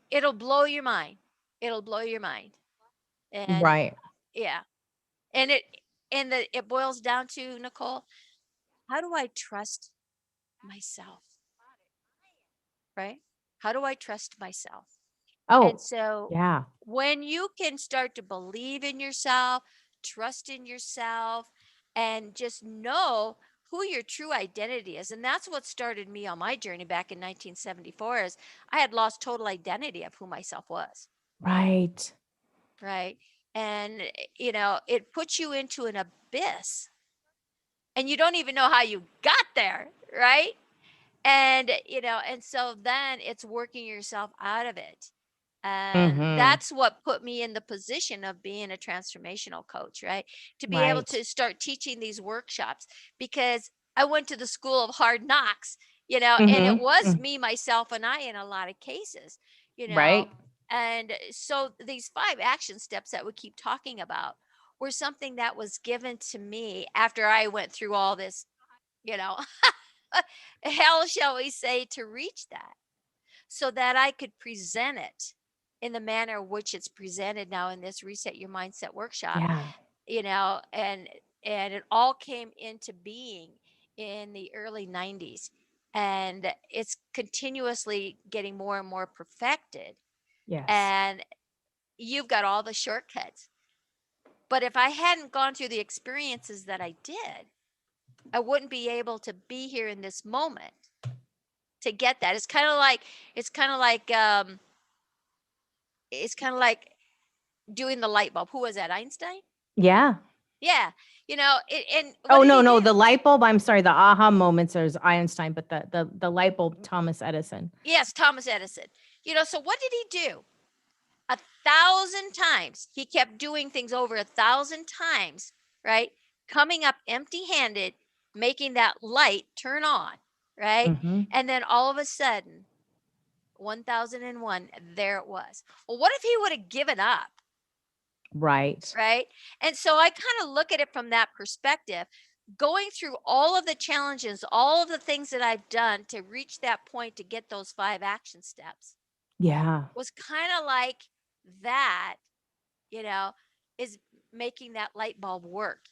it'll blow your mind. It'll blow your mind. And Right. yeah. And it boils down to, Nicole, how do I trust myself? Right? How do I trust myself? And Oh, so yeah. when you can start to believe in yourself, trust in yourself, and just know who your true identity is. And that's what started me on my journey back in 1974, is I had lost total identity of who myself was, Right. right? And it puts you into an abyss, and you don't even know how you got there, right? And so then it's working yourself out of it. And Mhm. that's what put me in the position of being a transformational coach, right? To be able Right. to start teaching these workshops, because I went to the school of hard knocks, and it Mhm. was Mm. me, myself, and I in a lot of cases, you know. Right. And so these 5 action steps that we keep talking about were something that was given to me after I went through all this, you know, hell, shall we say, to reach that, so that I could present it in the manner which it's presented now in this Reset Your Mindset workshop, Yeah. and it all came into being in the early 90s, and it's continuously getting more and more perfected, Yes. and you've got all the shortcuts. But if I hadn't gone through the experiences that I did, I wouldn't be able to be here in this moment to get that. It's kind of like it's kind of like doing the light bulb. Who was that? Einstein? Yeah. Yeah. And what Oh, did no, he no, do? the light bulb, I'm sorry, the aha moments is Einstein, but the light bulb, Thomas Edison. Yes, Thomas Edison. So what did he do? 1,000 times. He kept doing things over 1,000 times, right? Coming up empty handed, making that light turn on, right? Mhm. And then all of a sudden, 1001, there it was. Well, what if he would have given up? Right. Right. And so I kind of look at it from that perspective. Going through all of the challenges, all of the things that I've done to reach that point to get those 5 action steps Yeah. was kind of like that, you know, is making that light bulb work.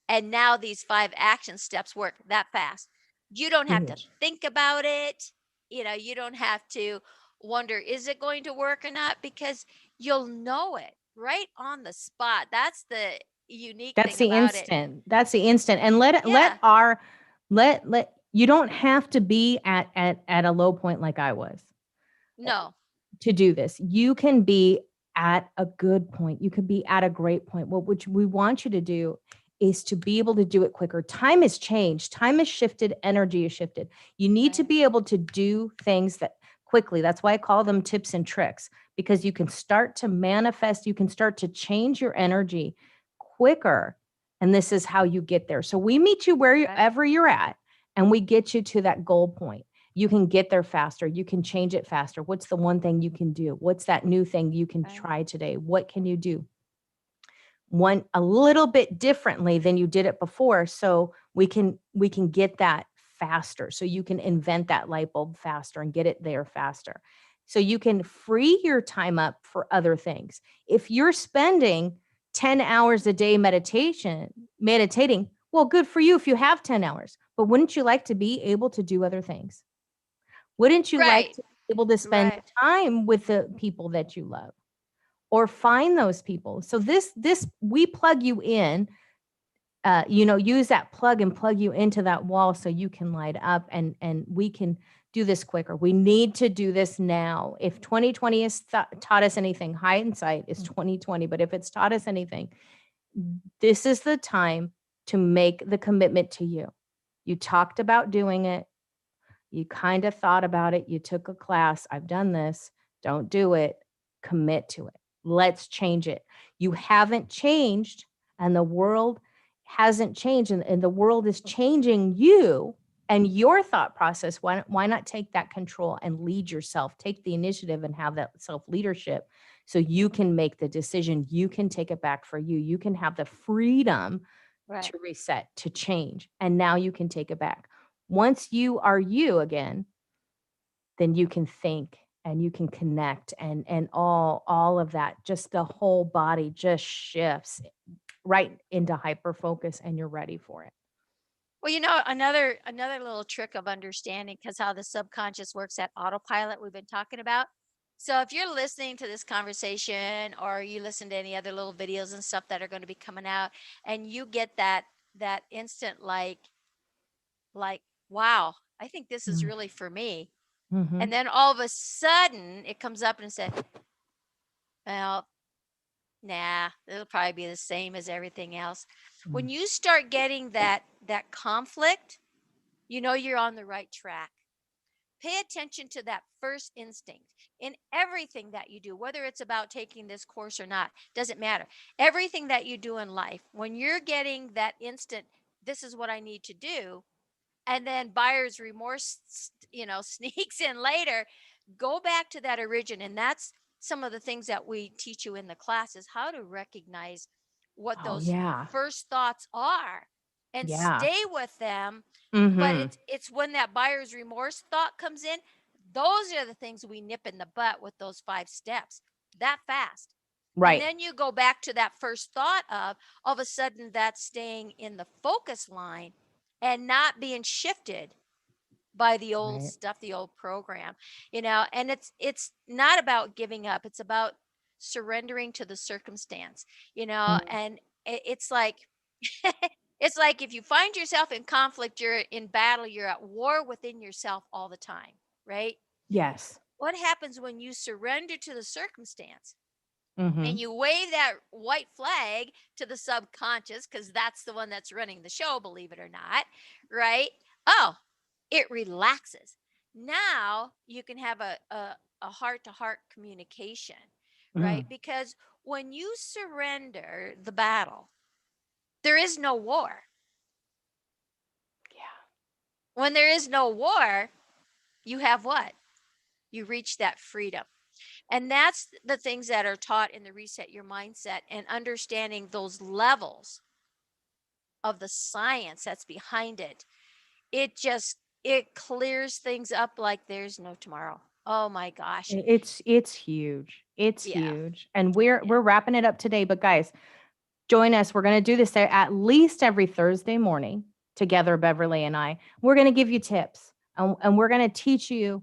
And now these 5 action steps work that fast. You don't have to Huge. think about it. You don't have to wonder, is it going to work or not? Because you'll know it right on the spot. That's the unique That's thing the about it. instant. That's the instant. And Yeah. let you don't have to be at a low point like I was No. to do this. You can be at a good point. You can be at a great point. What which we want you to do is to be able to do it quicker. Time has changed. Time has shifted. Energy has shifted. You need to Right. be able to do things that quickly. That's why I call them tips and tricks, because you can start to manifest, you can start to change your energy quicker. And this is how you get there. So we meet you Right. wherever you're at and we get you to that goal point. You can get there faster. You can change it faster. What's the one thing you can do? What's that new thing you can Right. try today? What can you do one a little bit differently than you did it before, so we can get that faster, so you can invent that light bulb faster and get it there faster, so you can free your time up for other things. If you're spending 10 hours a day meditating, well, good for you if you have 10 hours, but wouldn't you like to be able to do other things? Wouldn't you like Right. to be able to spend Right. time with the people that you love or find those people? So this we plug you in, use that plug and plug you into that wall so you can light up, and we can do this quicker. We need to do this now. If 2020 has taught us anything, hindsight is 2020, but if it's taught us anything, this is the time to make the commitment to you. You talked about doing it. You kind of thought about it. You took a class. I've done this. Don't do it. Commit to it. Let's change it. You haven't changed, and the world hasn't changed, and the world is changing you and your thought process. Why not take that control and lead yourself? Take the initiative and have that self leadership so you can make the decision. You can take it back for you. You can have the freedom Right. to reset, to change, and now you can take it back. Once you are you again, then you can think and you can connect, and all of that, just the whole body just shifts right into hyper focus and you're ready for it. Well, another little trick of understanding, because how the subconscious works, that autopilot we've been talking about. So if you're listening to this conversation or you listen to any other little videos and stuff that are going to be coming out, and you get that instant like, wow, I think this is Mm. really for me. And Mhm. then all of a sudden it comes up and said, well, nah, it'll probably be the same as everything else. When Mm. you start getting that conflict, you're on the right track. Pay attention to that first instinct in everything that you do, whether it's about taking this course or not, doesn't matter. Everything that you do in life, when you're getting that instant, this is what I need to do, and then buyer's remorse, sneaks in later, go back to that origin. And that's some of the things that we teach you in the class, is how to recognize what Oh, those yeah. first thoughts are and Yeah. stay with them. But Mhm. it's when that buyer's remorse thought comes in, those are the things we nip in the butt with those 5 steps that fast. And Right. then you go back to that first thought of all of a sudden that's staying in the focus line and not being shifted by the old Right. stuff, the old program. And it's not about giving up, it's about surrendering to the circumstance. Mm. And it's like it's like if you find yourself in conflict, you're in battle, you're at war within yourself all the time, right? Yes. What happens when you surrender to the circumstance and Mhm. you wave that white flag to the subconscious, because that's the one that's running the show, believe it or not, right? Oh, it relaxes. Now you can have a heart to heart communication, right? Mm. Because when you surrender the battle, there is no war. Yeah. When there is no war, you have what? You reach that freedom. And that's the things that are taught in the Reset Your Mindset, and understanding those levels of the science that's behind it. It clears things up like there's no tomorrow. Oh my gosh. It's huge. It's Yeah. huge. And we're Yeah. wrapping it up today, but guys, join us. We're going to do this at least every Thursday morning together, Beverly and I. We're going to give you tips, and we're going to teach you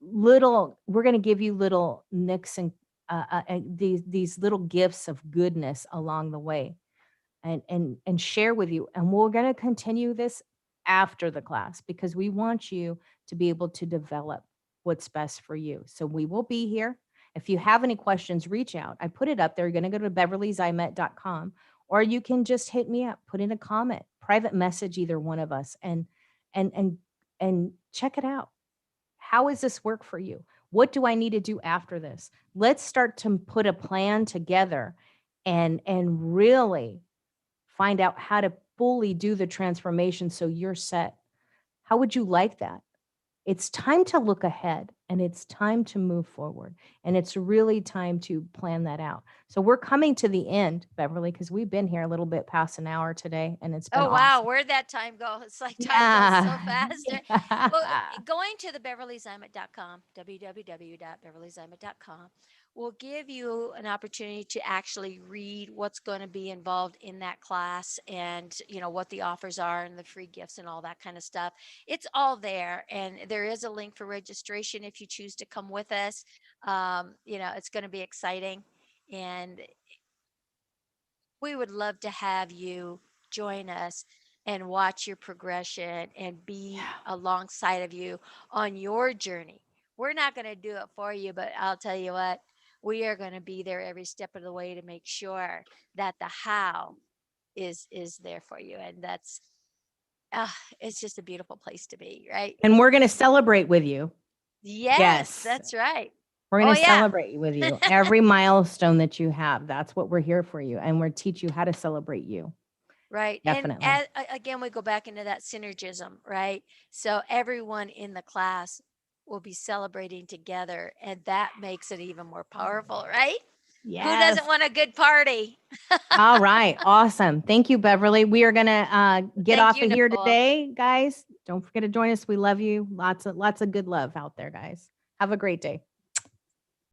we're going to give you little nicks and these little gifts of goodness along the way, and share with you. And we're going to continue this after the class because we want you to be able to develop what's best for you. So we will be here. If you have any questions, reach out. I put it up there. You're going to go to beverlyzeimet.com, or you can just hit me up, put in a comment, private message either one of us, and and and check it out. How does this work for you? What do I need to do after this? Let's start to put a plan together and really find out how to fully do the transformation so you're set. How would you like that? It's time to look ahead, and it's time to move forward, and it's really time to plan that out. So we're coming to the end, Beverly, because we've been here a little bit past an hour today, and it's been Oh, wow. awesome. Where'd that time go? It's like time goes so Yeah. fast. Well, Yeah. going to the beverlyzymet.com, www.beverlyzymet.com, will give you an opportunity to actually read what's going to be involved in that class, and, what the offers are and the free gifts and all that kind of stuff. It's all there. And there is a link for registration if you choose to come with us. It's going to be exciting. And we would love to have you join us and watch your progression and be alongside of you on your journey. We're not going to do it for you, but I'll tell you what, we are going to be there every step of the way to make sure that the how is there for you. And that's it's just a beautiful place to be, right? And we're going to celebrate with you. Yes, Yes. that's right. We're Oh going to yeah. celebrate with you every milestone that you have. That's what we're here for you. And we're teach you how to celebrate you. Right. And Definitely. again, we go back into that synergism, right? So everyone in the class will be celebrating together, and that makes it even more powerful, right? Who doesn't Yes. want a good party? All right. Awesome. Thank you, Beverly. We are going to get Thank off you, of here Nicole. today, guys. Don't forget to join us. We love you. Lots of good love out there, guys. Have a great day.